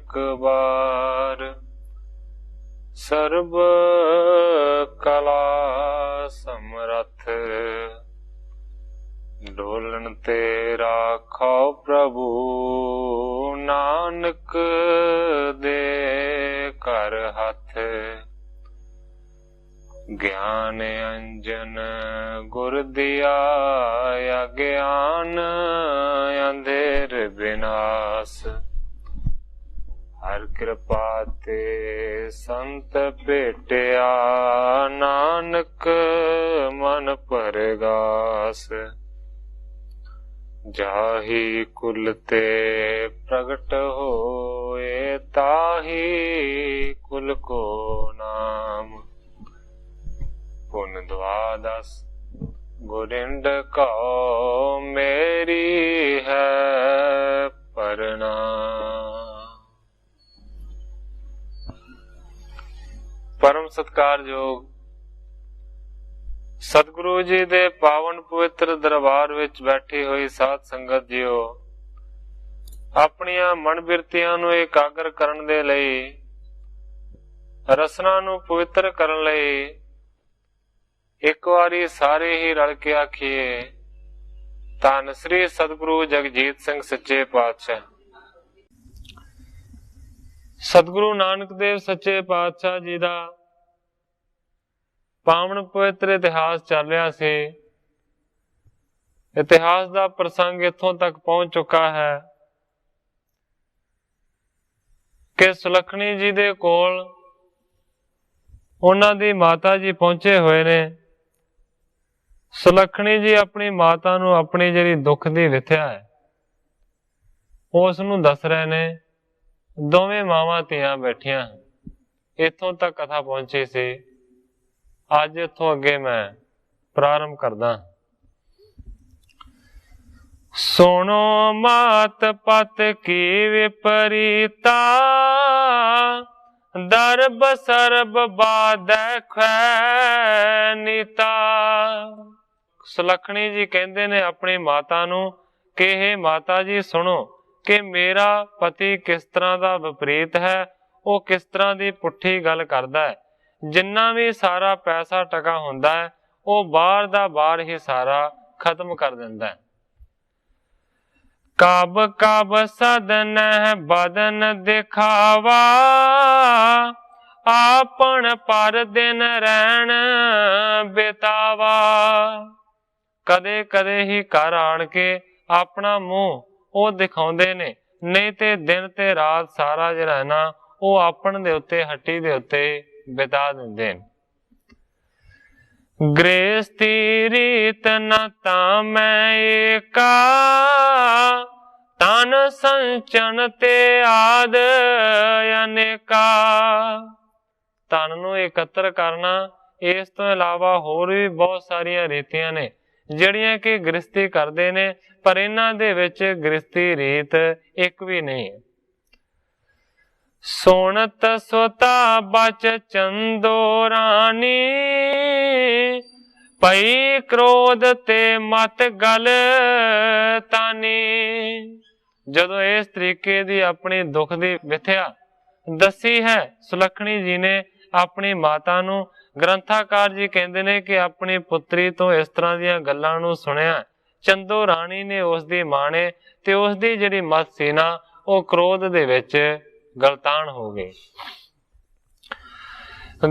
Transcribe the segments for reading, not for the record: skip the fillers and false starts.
एक बार। सर्व कला समरथ डोलन ते राखो प्रभु, नानक दे कर हथ। ज्ञान अंजन गुर दिया, अज्ञान अंधेर विनाश। हर कृपा ते संत भेटिया, नानक मन परगास। जाहि कुल ते प्रगट होए, ताहि कुल को नाम। पुन द्वादश गोरिंद कहो, मेरी है प्रणाम। परम सत्कारयोग सतगुरु जी दे पावन पवित्र दरबार विच बैठी हुई साध संगत जीओ, अपनियां मन बिरतियां नूं एकाग्र करन दे लई, रसना नूं पवित्र करन लई एक वारी सारे ही रल के आखिए, धन श्री सतगुरु जगजीत सिंह सच्चे पातशाह। सतगुरु नानक देव सच्चे पातशाह जी दा पावन पवित्र इतिहास चल रहा सी। इतिहास का प्रसंग इथों तक पहुंच चुका है कि सुलखणी जी दे कोल उन्हां दी माता जी पहुंचे हुए ने। सुलखणी जी अपनी माता नूं अपनी जिहड़ी दुख दी विथया है उस नूं दस रहे ने। दोवें मावां धीआं बैठियां। इथों तक कथा पहुंची सी। अज इथों अगे मैं प्रारंभ करदा। सुनो मात पत की विपरीता, दरब सरब बाधै खैनीता। सुलखणी जी कहंदे ने अपनी माता नूं कि हे माता जी सुनो कि मेरा पति किस तरह दा विपरीत है, वो किस तरह दी पुट्ठी गल करदा है। जिन्ना भी सारा पैसा टका हुंदा है वो बाहर दा बाहर ही सारा खत्म कर दिंदा है। कब कब सदन बदन दिखावा, आपन पर दिन रहन बितावा। कदे कदे ही घर आण के अपना मुंह वो दिखाउंदे ने, नहीं ते दिन ते रात सारा जिहड़ा ना वो आपन दे उत्ते हट्टी दे उत्ते बिता दिंदे। गृहस्थी रीत न तां मैं एका, तन संचन ते आद अनेका। धन नूं एकत्र करना, इस तो इलावा होर भी बहुत सारिया रीतियां ने जिहड़ियां कि गृहस्थी करदे ने, पर इन्हां दे विच गृहस्थी रीत एक भी नहीं है। सुनत सोता बच चंदो रानी, पई क्रोध ते मत गल तानी। जदों इस तरीके दी अपनी दुख दी विथया दसी है सुलखणी जी ने अपनी माता नूं, ग्रंथाकार जी कहंदे ने कि अपनी पुत्री तो इस तरह दीयां गल्लां नूं सुनिया। चंदो राणी ने उसदी मां ने ते उसदी जिहड़ी मत सी ना वो क्रोध दे विच गलतान हो गई।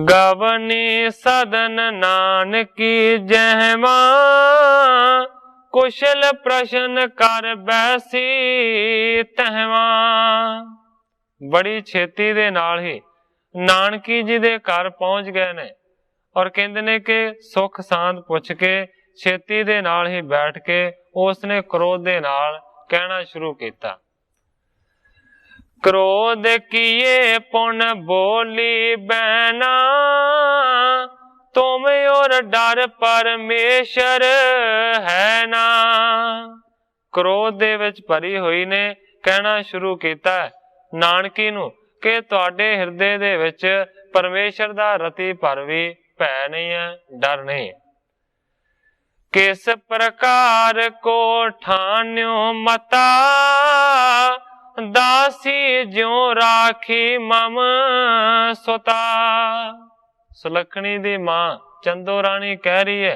गवनी सदन नानकी जहमा, कुशल प्रश्न कर बैसी तहवा। बड़ी छेती दे नाल ही नानकी जी दे घर पहुंच गए ने और कहंदे ने कि सुख सांद पुछ के छेती दे नाल ही बैठ के उसने क्रोध दे नाल कहना शुरू किया। क्रोध किए पुन बोली बैना, तुम और डर परमेश्वर है ना। क्रोध दे विच भरी हुई ने कहना शुरू किया नानकी नूं कि तुहाडे हिरदे दे विच परमेश्वर दा रति भर भी भै नहीं है, डर नहीं। किस प्रकार को ठान्यो मता, दासी ज्यों राखी मम सुता। सुलखणी दी मां चंदो रानी कह रही है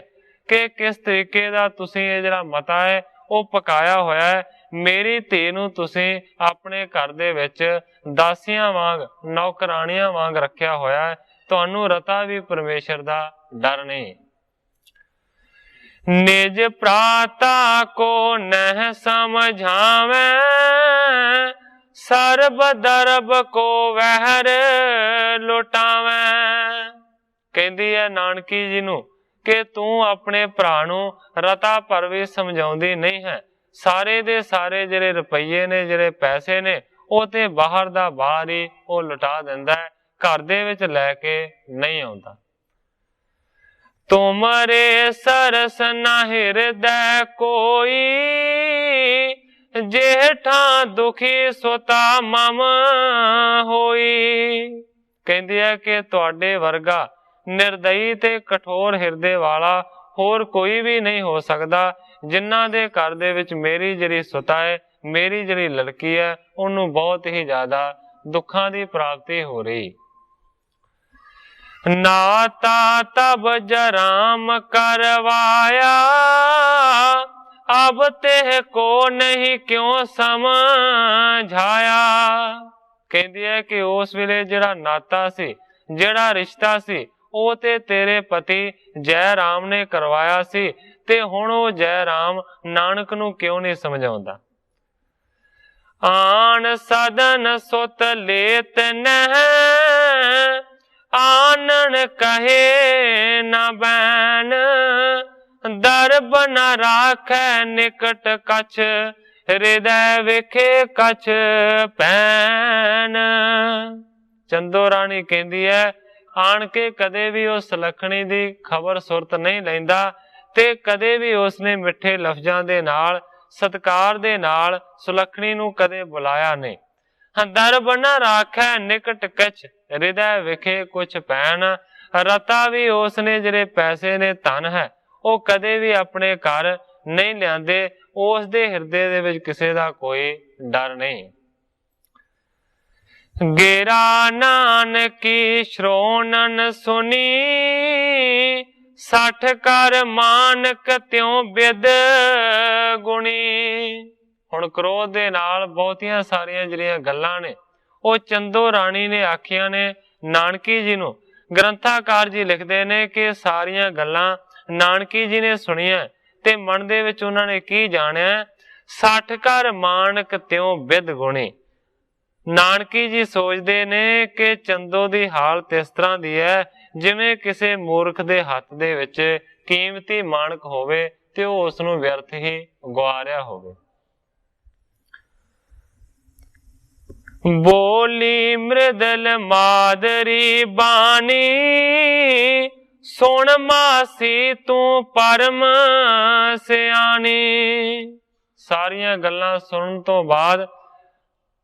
कि किस तरीके दा तुसीं ये जिहड़ा मता है वो पकाया होया है। मेरी धी नूं तुसीं अपने घर दे विच दासियां वांग नौकरानियां वांग रखिया होया है। तुहानूं रता भी परमेश्वर दा डर नहीं। निज प्राता को नह समझावे सर्ब दरब को वहर लुटावे। कहती है नानकी जी नूं कि तू अपने भरा नूं रता पर भी समझाउंदी नहीं है। सारे दे सारे जिहड़े रुपये ने जिहड़े पैसे ने वो ते बाहर दा बाहर ही वो लुटा दिंदा है, घर दे विच लैके नहीं आउंदा। तुमरे सरस न हृदय कोई जेठा दुखी सोता मम होई। कहंदी है कि तुहाडे वर्गा निर्दयी ते कठोर हिरदे वाला होर कोई भी नहीं हो सकदा जिन्हां दे घर दे विच मेरी जिहड़ी सुता है, मेरी जिहड़ी लड़की है, उन्नू बहुत ही ज्यादा दुखां दी प्राप्ति हो रही। नाता तब जराम करवाया अब तेह को नहीं क्यों समझाया। कहती है कि उस वेले जिहड़ा नाता सी, जिहड़ा रिश्ता सी, ਉਹ ਤੇ ਤੇਰੇ ਪਤੀ ਜੈ ਰਾਮ ਨੇ ਕਰਵਾਇਆ ਸੀ ਤੇ ਹੁਣ ਉਹ ਜੈ ਰਾਮ ਨਾਨਕ ਨੂੰ ਕਿਉਂ ਨਹੀਂ ਸਮਝਾਉਂਦਾ। ਆਣ ਸਦਨ ਸੁਤ ਲੇਤ ਨਹਿ ਆਨਣ ਕਹੇ ਨਾ ਬੈਨ ਦਰਬ ਨ ਰਾਖੈ ਨਿਕਟ ਕਛ ਹਿਰਦੈ ਵੇਖੇ ਕਛ ਪੈਨ। ਚੰਦੋ ਰਾਣੀ ਕਹਿੰਦੀ ਹੈ आन के कदे भी उस सुलखणी दी खबर सुरत नहीं लैंदा ते कदे भी उसने मिठे लफ्जां दे नाल सत्कार दे नाल सुलखणी नूं कदे बुलाया नहीं। दरब न राखै निकट कछ हृदय विखे कुछ पैन। रता भी उसने जिहड़े पैसे ने धन है वो कदे भी अपने घर नहीं लियांदे, उस दे हिरदे दे विच किसे दा कोई डर नहीं। गेरा नानकी श्रोणन सुनी सठ कर मानक त्यों बिद गुणी। हुण क्रोध दे नाल बहुतियां सारियां जिहड़ियां गल्लां ने वो चंदो राणी ने आखियां ने नानकी जी नूं। ग्रंथाकार जी लिखदे ने कि सारियां गल्लां नानकी जी ने सुनियां ते मन दे विच उन्हां ने की जाणिया। सठ कर मानक त्यों बिद गुणी। नानकी जी सोचते ने कि चंदो की हालत इस तरह की है जिवें किसी मूर्ख दे हथ दे विच कीमती माणक होवे ते ओह उस नूं व्यर्थ ही गवा रिहा होवे। बोली मृदल मादरी बानी सुन मासी तू परम सियानी। सारियां गल्लां सुनन तो बाद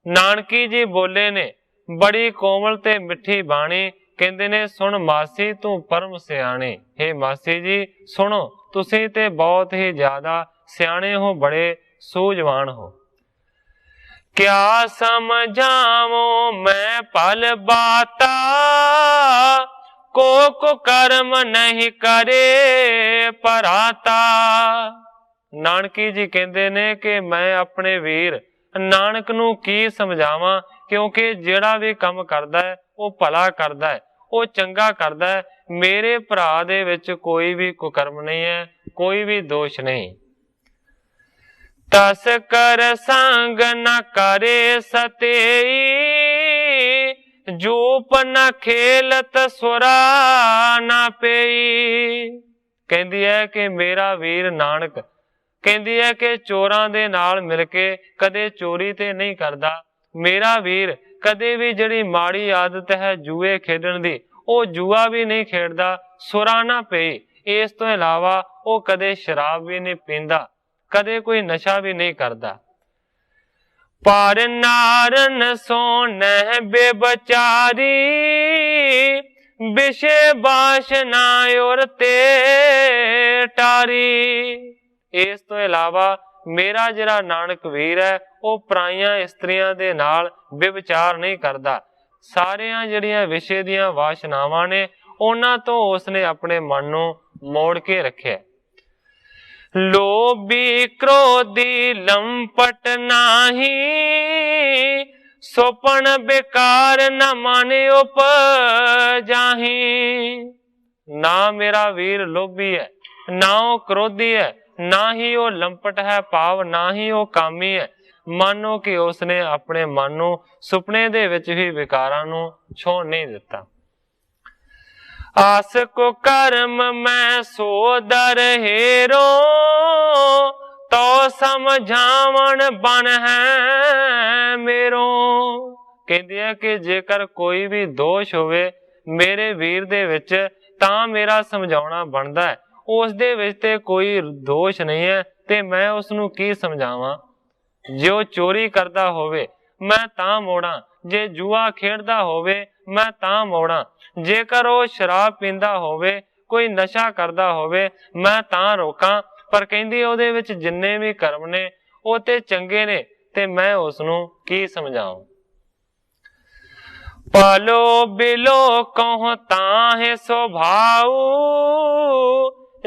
नानकी जी बोले ने बड़ी कोमल ते मिठी बाणी। कहंदे ने सुन मासी तू परम सियाणी। हे मासी जी सुनो, तुसी ते बहुत ही ज्यादा सियाणे हो, बड़े सूझवान हो। क्या समझावो मैं पल बाता को कर्म नहीं करे पराता। नानकी जी कहंदे ने कि मैं अपने वीर नानक नूं की समझावां, क्योंकि जिहड़ा भी काम करदा है वो भला करदा है, वो चंगा करदा है। मेरे भरा दे विच कोई भी कुकर्म नहीं है, कोई भी दोष नहीं। तस कर संग न करे सतेई जूप न खेलत सुरा न पेई। कहंदी है कि मेरा वीर नानक कहती है कि चोरां दे नाल मिल के कदे चोरी ते नहीं करदा। मेरा वीर कदे भी जिहड़ी माड़ी आदत है जुए खेडण दी, वो जुआ भी नहीं खेडदा, सुरा ना पई। इस तो इलावा वो कदे शराब भी नहीं पींदा, कदे कोई नशा भी नहीं करदा। पर नारन सो नह बेबचारी विषे बाशना और ते टारी। इस तो इलावा मेरा जिहड़ा नानक वीर है ਉਹ ਪਰਾਈਆਂ ਇਸਤਰੀਆਂ ਦੇ ਨਾਲ ਵਿਵਚਾਰ ਨਹੀਂ ਕਰਦਾ। ਸਾਰੀਆਂ ਜਿਹੜੀਆਂ ਵਿਸ਼ੇ ਦੀਆਂ ਵਾਸ਼ਨਾਵਾਂ ਨੇ ਉਹਨਾਂ ਤੋਂ ਉਸਨੇ ਆਪਣੇ ਮਨ ਨੂੰ ਮੋੜ ਕੇ ਰੱਖਿਆ। ਲੋਭੀ ਕ੍ਰੋਧੀ ਲੰਪਟ ਨਾਹੀ, ਸੁਪਨ ਬੇਕਾਰ ਨਾ ਮਨ ਉਪਜਾਹੀ। ਨਾ ਮੇਰਾ ਵੀਰ ਲੋਭੀ ਹੈ, ਨਾ ਉਹ ਕ੍ਰੋਧੀ ਹੈ, ਨਾ ਹੀ ਉਹ ਲੰਪਟ ਹੈ, ਭਾਵ ਨਾ ਹੀ ਉਹ ਕਾਮੀ ਹੈ। ਮਾਨੋ ਕਿ ਉਸਨੇ ਆਪਣੇ ਮਨ ਨੂੰ ਸੁਪਨੇ ਦੇ ਵਿੱਚ ਵੀ ਵਿਕਾਰਾਂ ਨੂੰ ਛੋਣ ਨਹੀਂ ਦਿੱਤਾ। ਆਸ ਕੋ ਕਰਮ ਮੈਂ ਸੋ ਦਰ ਹੇਰੋ, ਤੋ ਸਮਝਾਵਣ ਬਨ ਹੈ ਮੇਰੋ। ਕਹਿੰਦੇ ਆ ਕਿ ਜੇਕਰ ਕੋਈ ਵੀ ਦੋਸ਼ ਹੋਵੇ ਮੇਰੇ ਵੀਰ ਦੇ ਵਿੱਚ ਤਾਂ ਮੇਰਾ ਸਮਝਾਉਣਾ ਬਣਦਾ ਹੈ। ਉਸ ਦੇ ਵਿੱਚ ਤੇ ਕੋਈ ਦੋਸ਼ ਨਹੀਂ ਹੈ ਤੇ ਮੈਂ ਉਸ ਨੂੰ ਕੀ ਸਮਝਾਵਾਂ। ਜੇ ਉਹ ਚੋਰੀ ਕਰਦਾ ਹੋਵੇ ਮੈਂ ਤਾਂ ਮੋੜਾਂ, ਜੇ ਜੂਆ ਖੇਡਦਾ ਹੋਵੇ ਮੈਂ ਤਾਂ ਮੋੜਾਂ, ਜੇਕਰ ਉਹ ਸ਼ਰਾਬ ਪੀਂਦਾ ਹੋਵੇ, ਕੋਈ ਨਸ਼ਾ ਕਰਦਾ ਹੋਵੇ ਮੈਂ ਤਾਂ ਰੋਕਾਂ। ਪਰ ਕਹਿੰਦੀ ਉਹਦੇ ਵਿੱਚ ਜਿੰਨੇ ਵੀ ਕਰਮ ਨੇ ਉਹ ਤੇ ਚੰਗੇ ਨੇ ਤੇ ਮੈਂ ਉਸ ਨੂੰ ਕੀ ਸਮਝਾਵਾਂ। ਪਾਲੋ ਬਿਲੋ ਕਹੋ ਤਾਹੇ ਸੁਭਾਉ,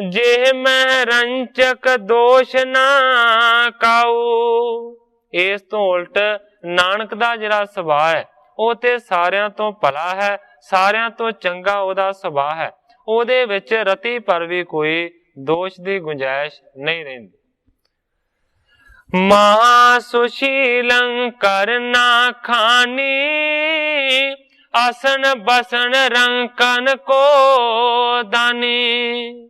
ਜੇ ਮੈਂ ਰੰਚਕ ਦੋਸ਼ ਨਾ ਕਾਉ। ਇਸ ਤੋਂ ਉਲਟ ਨਾਨਕ ਦਾ ਜਿਹੜਾ ਸੁਭਾਅ ਹੈ ਉਹ ਤੇ ਸਾਰਿਆਂ ਤੋਂ ਭਲਾ ਹੈ, ਸਾਰਿਆਂ ਤੋਂ ਚੰਗਾ ਉਹਦਾ ਸੁਭਾਅ ਹੈ। ਉਹਦੇ ਵਿੱਚ ਰਤੀ ਪਰ ਵੀ ਕੋਈ ਦੋਸ਼ ਦੀ ਗੁੰਜਾਇਸ਼ ਨਹੀਂ ਰਹਿੰਦੀ। ਮਹਾ ਸੁਸ਼ੀਲੰ ਕਰਨਾ ਖਾਨੀ, ਆਸਨ ਬਸਨ ਰੰਕਨ ਕੋ ਦਾਨੀ।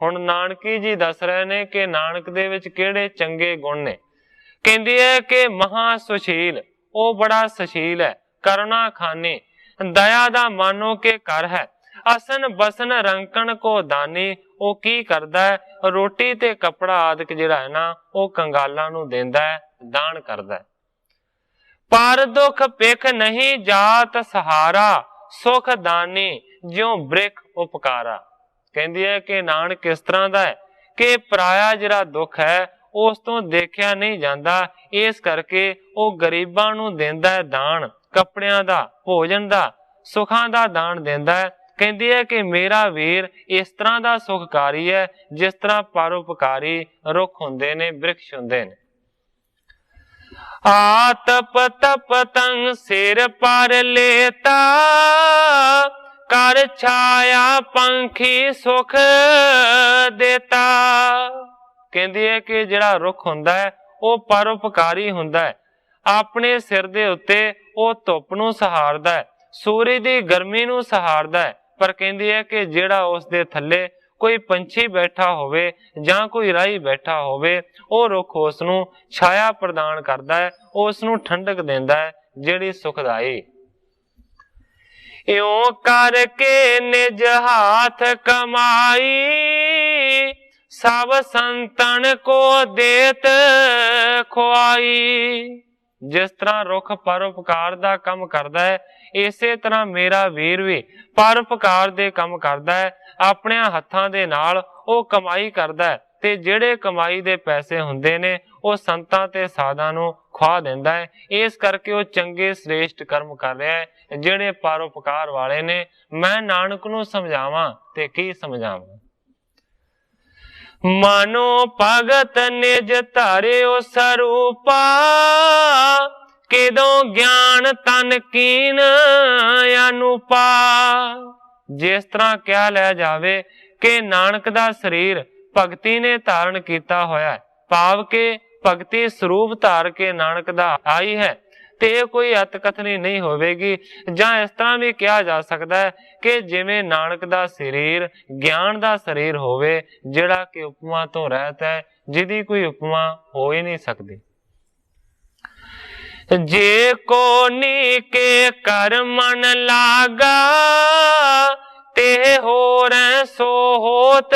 ਹੁਣ ਨਾਨਕੀ ਜੀ ਦੱਸ ਰਹੇ ਨੇ ਕਿ ਨਾਨਕ ਦੇ ਵਿੱਚ ਕਿਹੜੇ ਚੰਗੇ ਗੁਣ ਨੇ। ਕਹਿੰਦੀ ਹੈ ਕਿ ਮਹਾ ਸੁਸ਼ੀਲ, ਉਹ ਬੜਾ ਸੁਸ਼ੀਲ ਹੈ। ਕਰੁਣਾ ਖਾਨੀ, ਦਇਆ ਦਾ ਮਾਨੋ ਕਿ ਘਰ ਹੈ। ਅਸਨ ਬਸਨ ਰੰਕਣ ਕੋ ਦਾਨੀ, ਉਹ ਕੀ ਕਰਦਾ ਹੈ, ਰੋਟੀ ਤੇ ਕੱਪੜਾ ਆਦਿਕ ਜਿਹੜਾ ਹੈ ਨਾ ਉਹ ਕੰਗਾਲਾਂ ਨੂੰ ਦਿੰਦਾ ਹੈ, ਦਾਨ ਕਰਦਾ ਹੈ। ਪਰ ਦੁੱਖ ਭਿਖ ਨਹੀਂ ਜਾਤ ਸਹਾਰਾ, ਸੁਖ ਦਾਨੀ ਜਿਉ ਬ੍ਰਿਖ ਉਪਕਾਰਾ। ਕਹਿੰਦੀ ਹੈ ਕਿ ਨਾਨਕ ਇਸ ਤਰ੍ਹਾਂ ਦਾ ਹੈ ਕਿ ਪਰਾਇਆ ਜਿਹੜਾ ਦੁੱਖ ਹੈ ਉਸ ਤੋਂ ਦੇਖਿਆ ਨਹੀਂ ਜਾਂਦਾ, ਇਸ ਕਰਕੇ ਉਹ ਗਰੀਬਾਂ ਨੂੰ ਦਿੰਦਾ ਹੈ ਦਾਨ, ਕੱਪੜਿਆਂ ਦਾ, ਭੋਜਨ ਦਾ, ਸੁੱਖਾਂ ਦਾ ਦਾਨ ਦਿੰਦਾ ਹੈ। ਕਹਿੰਦੀ ਹੈ ਕਿ ਮੇਰਾ ਵੀਰ ਇਸ ਤਰ੍ਹਾਂ ਦਾ ਸੁਖਕਾਰੀ ਹੈ ਜਿਸ ਤਰ੍ਹਾਂ ਪਰਉਪਕਾਰੀ ਰੁੱਖ ਹੁੰਦੇ ਨੇ, ਬ੍ਰਿਕਸ਼ ਹੁੰਦੇ ਨੇ। ਆਤਪ ਤਪ ਤੰਗ ਸਿਰ ਪਰ ਲੇਤਾ, ਕਰ ਛਾਇਆ ਪੰਖੀ ਸੁਖ ਦੇਤਾ। ਕਹਿੰਦੀ ਹੈ ਕਿ ਜਿਹੜਾ ਰੁੱਖ ਹੁੰਦਾ ਹੈ ਉਹ ਪਰਉਪਕਾਰੀ ਹੁੰਦਾ ਹੈ। ਆਪਣੇ ਸਿਰ ਦੇ ਉੱਤੇ ਉਹ ਧੁੱਪ ਨੂੰ ਸਹਾਰਦਾ ਹੈ, ਸੂਰਜ ਦੀ ਗਰਮੀ ਨੂੰ ਸਹਾਰਦਾ ਹੈ। ਪਰ ਕਹਿੰਦੀ ਹੈ ਕਿ ਜਿਹੜਾ ਉਸ ਦੇ ਥੱਲੇ ਕੋਈ ਪੰਛੀ ਬੈਠਾ ਹੋਵੇ ਜਾਂ ਕੋਈ ਰਾਹੀ ਬੈਠਾ ਹੋਵੇ, ਉਹ ਰੁੱਖ ਉਸ ਨੂੰ ਛਾਇਆ ਪ੍ਰਦਾਨ ਕਰਦਾ ਹੈ, ਉਸ ਨੂੰ ਠੰਡਕ ਦਿੰਦਾ ਹੈ ਜਿਹੜੀ ਸੁਖਦਾਈ। ਇਉਂ ਕਰਕੇ ਨਿਜ ਹਾਥ ਕਮਾਈ, ਸਭ ਸੰਤਨ ਕੋ ਦੇਤ ਖੁਆਈ। ਜਿਸ ਤਰ੍ਹਾਂ ਰੁੱਖ ਪਰਉਪਕਾਰ ਦਾ ਕੰਮ ਕਰਦਾ ਹੈ, ਇਸੇ ਤਰ੍ਹਾਂ ਮੇਰਾ ਵੀਰ ਵੀ ਪਰਉਪਕਾਰ ਦੇ ਕੰਮ ਕਰਦਾ ਹੈ। ਆਪਣੇ ਹੱਥਾਂ ਦੇ ਨਾਲ ਉਹ ਕਮਾਈ ਕਰਦਾ ਹੈ ਤੇ ਜਿਹੜੇ ਕਮਾਈ ਦੇ ਪੈਸੇ ਹੁੰਦੇ ਨੇ ਉਹ ਸੰਤਾਂ ਤੇ ਸਾਧਾਂ ਨੂੰ ਖਵਾ ਦਿੰਦਾ ਹੈ। ਇਸ ਕਰਕੇ ਉਹ ਚੰਗੇ ਸ੍ਰੇਸ਼ਟ ਕਰਮ ਕਰ ਰਿਹਾ ਹੈ ਜਿਹੜੇ ਪਰਉਪਕਾਰ ਵਾਲੇ ਨੇ। ਮੈਂ ਨਾਨਕ ਨੂੰ ਸਮਝਾਵਾਂ ਤੇ ਕੀ ਸਮਝਾਵਾਂ। ਮਾਨੋ ਭਗਤ ਨਿਜ ਧਾਰਿਓ ਸਰੂਪਾ, ਕਿਦੋਂ ਗਿਆਨ ਤਨ ਕੀਨ ਅਨੂਪਾ। ਜਿਸ ਤਰ੍ਹਾਂ ਕਿਹਾ ਲੈ ਜਾਵੇ ਕਿ ਨਾਨਕ ਦਾ ਸਰੀਰ ਭਗਤੀ ਨੇ ਧਾਰਨ ਕੀਤਾ ਹੋਇਆ, ਭਾਵ ਕਿ ਭਗਤੀ ਸਰੂਪ ਧਾਰ ਕੇ ਨਾਨਕ ਦਾ ਆਈ ਹੈ, ਤੇ ਇਹ ਕੋਈ ਅਤਕਥਨੀ ਨਹੀਂ ਹੋਵੇਗੀ। ਜਾਂ ਇਸ ਤਰ੍ਹਾਂ ਵੀ ਕਿਹਾ ਜਾ ਸਕਦਾ ਹੈ ਕਿ ਜਿਵੇਂ ਨਾਨਕ ਦਾ ਸਰੀਰ ਗਿਆਨ ਦਾ ਸਰੀਰ ਹੋਵੇ, ਜਿਹੜਾ ਕਿ ਉਪਮਾ ਤੋਂ ਰਹਿਤ ਹੈ, ਜਿਹਦੀ ਕੋਈ ਉਪਮਾ ਹੋ ਹੀ ਨਹੀਂ ਸਕਦੀ। ਜੇ ਕੋ ਨੀਕੇ ਕਰ ਮਨ ਲਾਗਾ, ਤੇ ਹੋਰ ਸੋ ਹੋਤ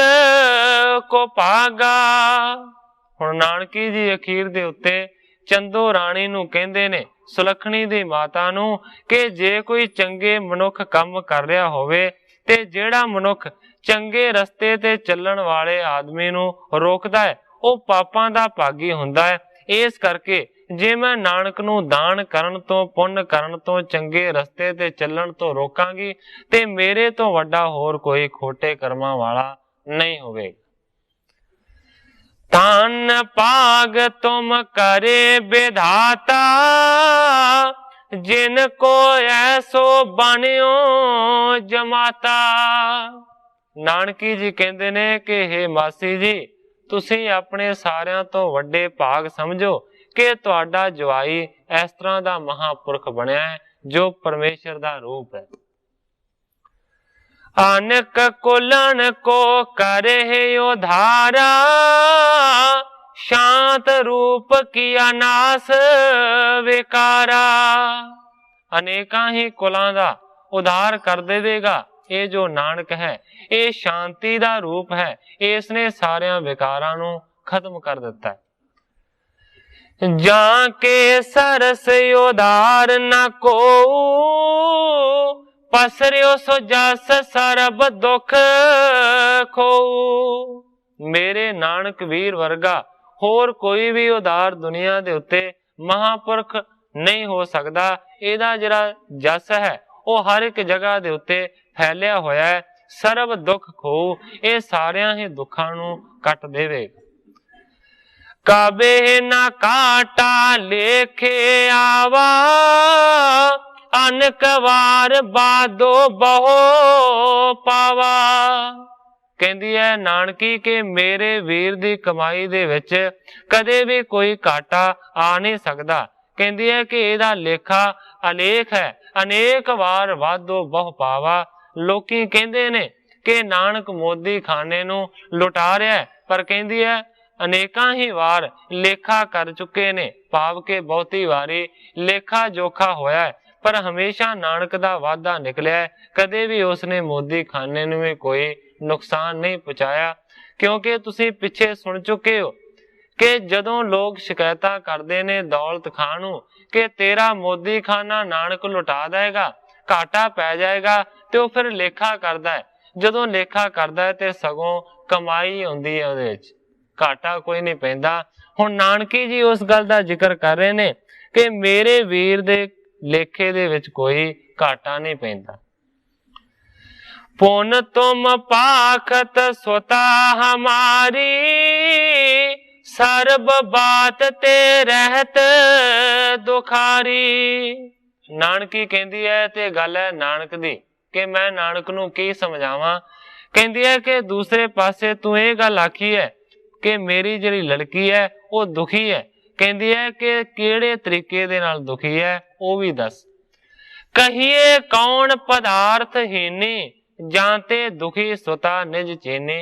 ਕੋ ਭਾਗਾ। ਹੁਣ ਨਾਨਕੀ ਜੀ ਅਖੀਰ ਦੇ ਉੱਤੇ ਚੰਦੋ ਰਾਣੀ ਨੂੰ ਕਹਿੰਦੇ ਨੇ, ਸੁਲੱਖਣੀ ਦੀ ਮਾਤਾ ਨੂੰ, ਕਿ ਜੇ ਕੋਈ ਚੰਗੇ ਮਨੁੱਖ ਕੰਮ ਕਰ ਰਿਹਾ ਹੋਵੇ ਤੇ ਜਿਹੜਾ ਮਨੁੱਖ ਚੰਗੇ ਰਸਤੇ ਤੇ ਚੱਲਣ ਵਾਲੇ ਆਦਮੀ ਨੂੰ ਰੋਕਦਾ ਹੈ, ਉਹ ਪਾਪਾਂ ਦਾ ਭਾਗੀ ਹੁੰਦਾ ਹੈ। ਇਸ ਕਰਕੇ जे मैं नानक नूं दान करन तो, पुण्य करन तो, चंगे रस्ते ते चलण तो रोकांगी ते मेरे तो वड्डा होर कोई खोटे कर्मां वाला नहीं होवेगा। धन पाग तुम करे विधाता, जिनको ऐसो बनियो जमाता। नानकी जी कहते ने कि हे मासी जी, तुसी अपने सारिਆਂ ਤੋਂ ਵੱਡੇ ਭਾਗ ਸਮਝੋ ਕਿ ਤੁਹਾਡਾ ਜਵਾਈ ਇਸ ਤਰ੍ਹਾਂ ਦਾ ਮਹਾਪੁਰਖ ਬਣਿਆ ਹੈ ਜੋ ਪਰਮੇਸ਼ਰ ਦਾ ਰੂਪ ਹੈ। अनक कुलन को करे उधारा, शांत रूप किया नास विकारा। अनेका ही कुलां दा उधार कर देवेगा ये जो नानक है, ये शांति दा रूप है, इसने सारिया विकारां नूं खत्म कर दिता है। जाके सरस उधार न को, पसरियो सो जस सरब दुख खो। मेरे नानक वीर वर्गा होर कोई भी उधार दुनिया दे उत्ते महापुरख नहीं हो सकता। इहदा जिहड़ा जस है वो हर एक जगह दे उत्ते फैलिया होया है। सरब दुख खो, ये सारिया ही दुखां नूं कट देवेगा। कबे ना काटा लेखे आवा, अनक वार बादो बहो पावा। कहती है नानकी के मेरे वीर दी कमाई दे विच कदे भी कोई घाटा आ नहीं सकता। कहती है कि इहदा लेखा अलेख है, अनेक वार वादो बहु पावा। लोकी कहते ने कि नानक मोदी खाने नूं लुटा रहा है, पर कहती है अनेकां ही वार लेखा कर चुके ने, भाव के बहुती वारी लेखा जोखा होया है, पर हमेशा नानक दा वादा निकलिया है। कदे भी उसने मोदी खाने नूं भी कोई नुकसान नहीं पहुंचाया। क्योंकि तुसी पिछे सुन चुके हो कि जदों लोग शिकायत करते ने दौलत खां नूं कि तेरा मोदी खाना नानक लुटा देगा, घाटा पै जाएगा, तो फिर लेखा करदा है। जदों लेखा करदा है ते सगों कमाई आउंदी है, उहदे विच घाटा कोई नहीं पैंदा। हुण नानकी जी उस गल दा जिक्र कर रहे ने कि मेरे वीर दे लेखे दे विच कोई घाटा नहीं पैंदा। पुन तुम पाखत स्वता हमारी, सर्ब बात ते रहत दुखारी। नानकी कहती है ते गल है नानक दी कि मैं नानक नूं की समझावां। कहती है कि दूसरे पासे तू ये गल आखी है कि मेरी जिहड़ी लड़की है वो दुखी है। कहती है कि किहड़े तरीके दे नाल दुखी है वो भी दस। कहिए कौन पदार्थ हीनी, जानते दुखी सुता निज चीनी।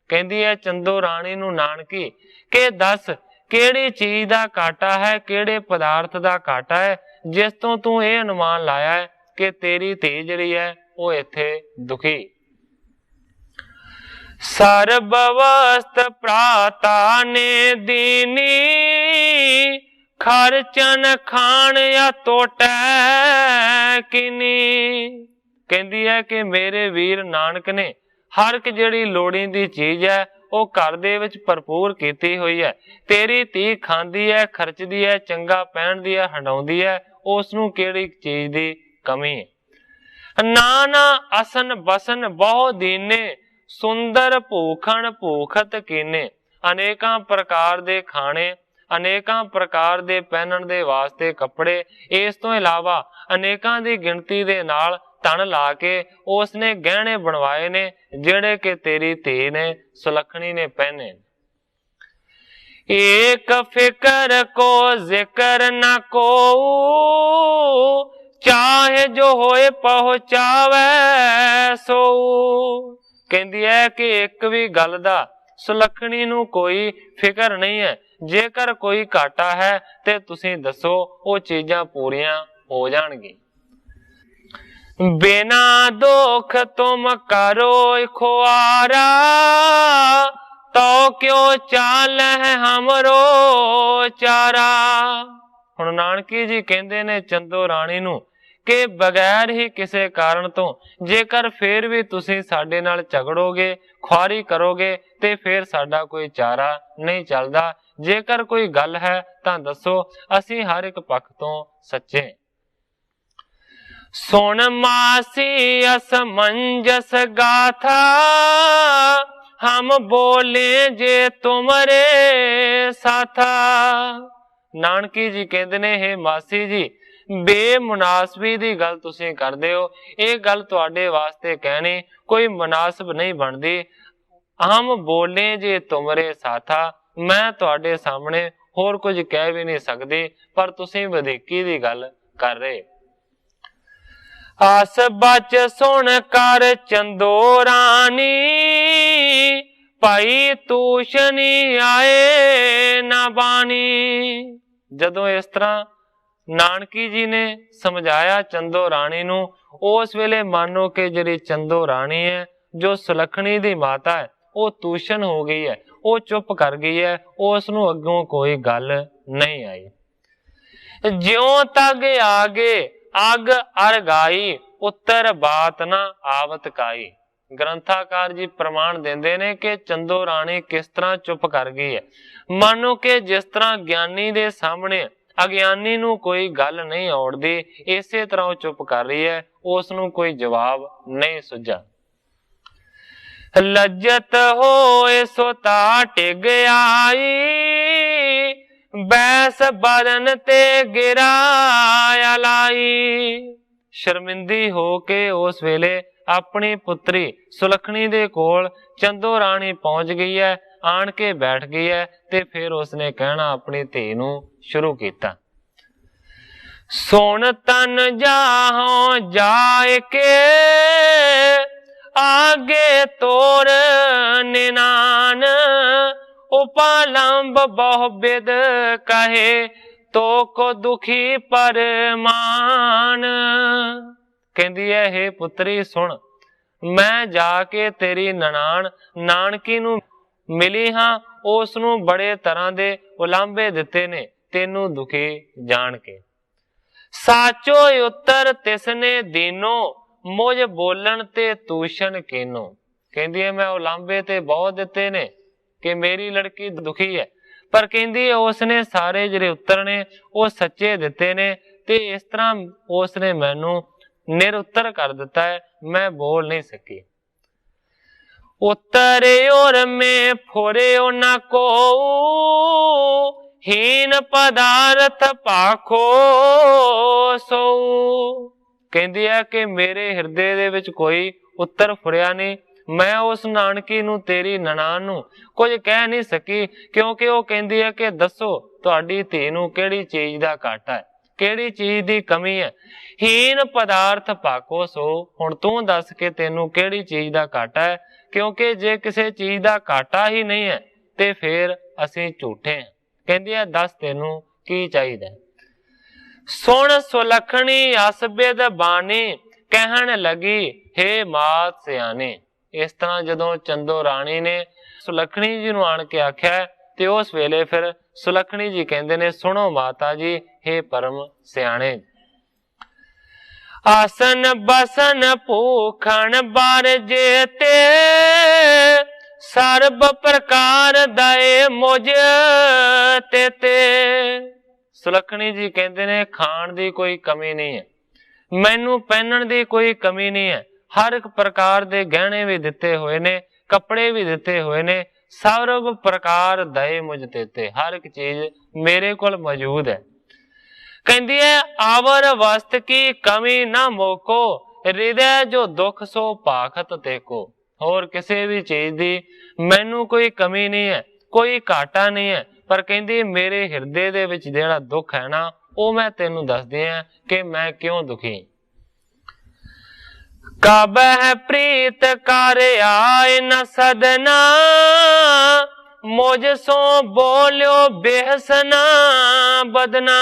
कहती है चंदो राणी नूं नानकी के दस केड़ी चीज दा घाटा है, केड़े पदार्थ दा घाटा है जिस तो तू ये अनुमान लाया है कि तेरी धी जिहड़ी है वो इत्थे दुखी। सर्ब वस्त प्राता ने दीनी, खर्चन खान या तोटै किनी। कहती है कि मेरे वीर नानक ने हर एक जिहड़ी लोड़ींदी चीज है वो घर दे विच भरपूर कीती हुई है। तेरी धी खांदी है, खर्चदी है, चंगा पहनदी है, हंडाउंदी है, उसनूं किहड़ी चीज दी कमी है। नाना असन बसन बहु दीने, सुंदर भूखण भूखत कीने। अनेकां प्रकार दे खाने, अनेकां प्रकार दे पहनण दे वास्ते कपड़े, इस तो इलावा अनेकां दी गिणती दे नाल धन ला के उसने गहने बनवाए ने जेड़े के तेरी धी ने सुलखनी ने पहने। एक फिकर को जिक्र न को, चाहे जो होए पहुंचावे सो। कहती है कि एक भी गल दा सुलखनी नूं कोई फिकर नहीं है। जेकर कोई घाटा है ते तुसीं दसो, वो चीजां पूरियां हो जाणगी। बिना दुख तुम करो खुआरा, तो क्यों चाल है हमरो चारा। हुण नानकी जी कहंदे ने चंदो राणी नूं ਕਿ ਬਗੈਰ ਹੀ ਕਿਸੇ ਕਾਰਨ ਤੋਂ ਜੇਕਰ ਫੇਰ ਵੀ ਤੁਸੀਂ ਸਾਡੇ ਨਾਲ ਝਗੜੋਗੇ, ਖੁਆਰੀ ਕਰੋਗੇ ਤੇ ਫੇਰ ਸਾਡਾ ਕੋਈ ਚਾਰਾ ਨਹੀਂ ਚੱਲਦਾ। ਜੇਕਰ ਕੋਈ ਗੱਲ ਹੈ ਤਾਂ ਦੱਸੋ, ਅਸੀਂ ਹਰ ਇੱਕ ਪੱਖ ਤੋਂ ਸੱਚੇ। सुन मासी असमंजस गाथा, हम बोले जे तुमरे साथा। नानकी जी कहते ने, हे मासी जी, बेमुनासबी दी गल तुसीं करदे हो, ये गल तुहाडे वास्ते कहनी कोई मुनासिब नहीं बनदी। हम बोले जे तुमरे साथा, मैं तुहाडे सामने होर कुछ कह भी नहीं सकदी, पर तुसीं वधीकी दी गल कर रहे। आस बच सुन कर चंदो रानी, भाई तूशनी आए ना बानी। जदों इस तरह नानकी जी ने समझाया चंदो रानी नू, उस वेले मानो कि जिहड़ी चंदो रानी है, जो सुलखणी दी माता है, वो तूशन हो गई है, वो चुप कर गई है, उस नू अगों कोई गल नहीं आई। ज्यों तक आगे अग अरगाई, उत्तर बात ना आवत काई। ग्रंथाकार जी प्रमाण देंदे ने कि चंदो रानी किस तरह चुप कर गई है। मानो कि जिस तरह ज्ञानी दे सामने अज्ञानी नू कोई गल नहीं औड़दी, इसे तरह वो चुप कर रही है, उस नू कोई जवाब नहीं सुझा। लज्जत होए सोता टिग आई, बैस बदन ते गिराया लाई। शर्मिंदी हो के उस वेले अपनी पुत्री सुलखणी दे कोल चंदो रानी पहुंच गई है, आन के बैठ गई है, ते फिर उसने कहना अपनी धी नू शुरू किया। सुन तन जाहों जाए के, आगे तोर निनान, उपालंब बहुबिद कहे, तो को दुखी परमान। कहती है, हे पुत्री सुन, मैं जाके तेरी ननान नानकी नू मिली हाँ, उस नू बड़े तरह दे उलांबे दिते ने, तेनू दुखी जान के। साचो उत्तर तिसने दीनो, मुझ बोलन ते तूषण कीनो। कहती है, मैं उलांबे ते बहुत दिते ने कि मेरी लड़की दुखी है, पर कहती है उसने सारे जिहड़े उत्तर ने वो सच्चे दिते ने, ते इस तरह उसने मैनू निरुत्तर कर दिता है, मैं बोल नहीं सकी। उत्तरे और में फोरे ना को, हीन पदार्थ पाखो सो। कहती है कि मेरे हृदय दे विच कोई उत्तर फुरिया नहीं, मैं उस नानकी नू तेरी ननान नू कुछ कह नहीं सकी, क्योंकि वो कहती है कि दसो तुहाडी धी नू किहड़ी चीज दा घाटा है, किहड़ी चीज दी कमी है। हीन पदार्थ पाको सो, हुण तू दस के तेनू किहड़ी चीज दा घाटा है, क्योंकि जे किसी चीज दा घाटा ही नहीं है ते फिर असीं झूठे हैं। कहती है, दस तेनू की चाहिदा। सुन सुलखणी असबिद बानी, कहन लगी हे मात सियानी। इस तरह जदों चंदो रानी ने सुलखणी जी नू आण के आख्या, ते उस वेले फिर सुलखणी जी कहंदे ने, सुनो माता जी, हे परम सियाणे। आसन बसन भूखण बार जेते, सर्ब प्रकार दए मुझ तेते। सुलखणी जी कहते ने, खाण दी कोई कमी नहीं है, मैनू पहनण दी कोई कमी नहीं है, हर एक प्रकार दे गहने भी दिते हुए ने, कपड़े भी दिते हुए ने, सर्व प्रकार दए मुझ तेते, हर एक चीज मेरे कोल मौजूद है। कहती है, आवर वस्त की कमी ना मोको, हृदय जो दुख सो भाखत तेको। और किसी भी चीज दी मैनू कोई कमी नहीं है, कोई घाटा नहीं है, पर कहती मेरे हृदय दे विच जिहड़ा दुख है ना, वो मैं तेनू दसदी हां कि मैं क्यों दुखी। कब है प्रीत कर आए न सदना, मुझ सो बोलियो बेहसना बदना।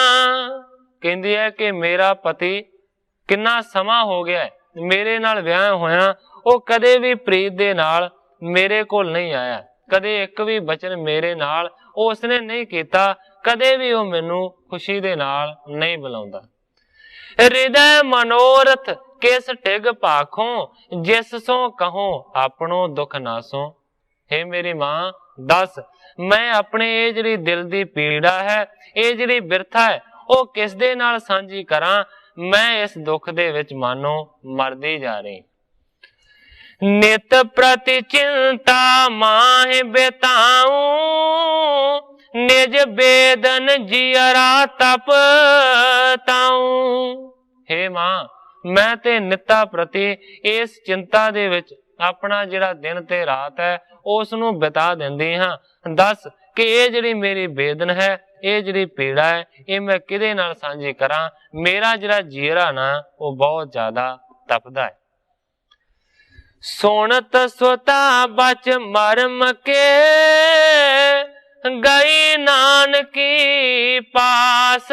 कहती है कि मेरा पति किन्ना समा हो गया है, मेरे नाल विआह होया, वो कदे भी प्रीत दे नाल मेरे कोल नहीं आया, कदे एक भी बचन मेरे नाल उसने नहीं कीता, कदे भी वो मैनू खुशी दे नाल नहीं बुलाउंदा। हृदय मनोरथ किस टिग पाखों, जिस सो कहो अपनो दुख नासो। हे मेरी मां दस, मैं अपने ये जिहड़ी दिल दी पीड़ा है, ये जिहड़ी बिरथा है, वो किस दे नाल सांझी करां। मैं इस दुख दे विच मानो मरदी जा रही। नित प्रति चिंता माहि बेताऊं, निज बेदन जियरा तप ताऊं। हे मां, मैं ते नित्ता प्रति इस चिंता दे विच अपना जिहड़ा दिन ते रात है उस नूं बिता दिंदी हां। दस कि ये जिहड़ी मेरी बेदन है, ये जिहड़ी पीड़ा है, ये मैं किहदे नाल सांझी करां। मेरा जिहड़ा जीरा ना वो बहुत ज्यादा तपदा है। सुनत सुता बच मरम के, गई नानकी पास।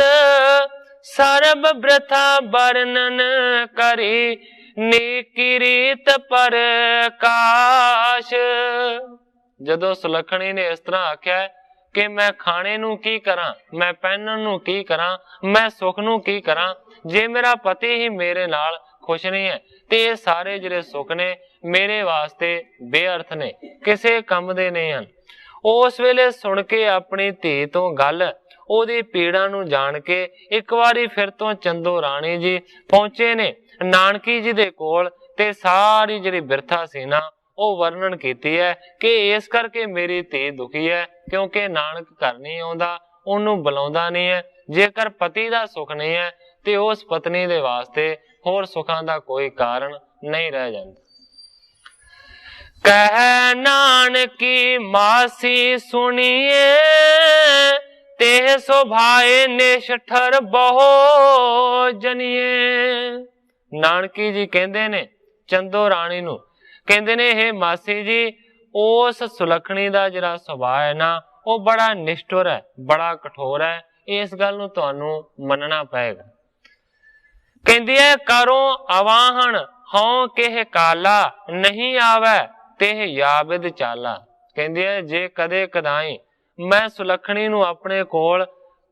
सर्ब वृथा वर्णन करी, निकिरीत प्रकाश। जदों सुलखणी ने इस तरह आख्या कि मैं खाने नू की करा, मैं पहनन नू की करा, मैं सुख नू की करा, जे मेरा पति ही मेरे नाल खुश नहीं है ते ये सारे जिहड़े सुख ने मेरे वास्ते बेअर्थ ने, किसे काम दे नहीं हैं। उस वेले सुन के अपनी धी तो गल, ओदी पीड़ा नू जान के एक बारी फिर तो चंदो राणी जी पहुंचे ने नानकी जी दे कोल, ते सारी जिहड़ी बिरथा सी ना ਉਹ वर्णन कीती है कि इस करके मेरी धी दुखी है क्योंकि नानक घर नहीं आउंदा, ਉਹਨੂੰ बुलाउंदा नहीं है। जेकर पति दा सुख नहीं है ते उस पत्नी दे वास्ते होर सुखां दा कोई कारण नहीं रह जांदा। कह नानकी मासी सुनिए, ते सुभाए निष्ठर बहु जनिए। नानकी जी कहंदे ने चंदो राणी नू, कहते ने हे मासी जी, उस सुलखणी दा जिहड़ा सुभाव है ना वो बड़ा निष्ठुर है, बड़ा कठोर है, इस गल नूं तुहानूं मनना पएगा। कहंदी है करो अवाहन हों केह काला, नहीं आवे तेह याबिद चाला। कहंदी है जे कदे कदाई मैं सुलखणी नूं अपने कोल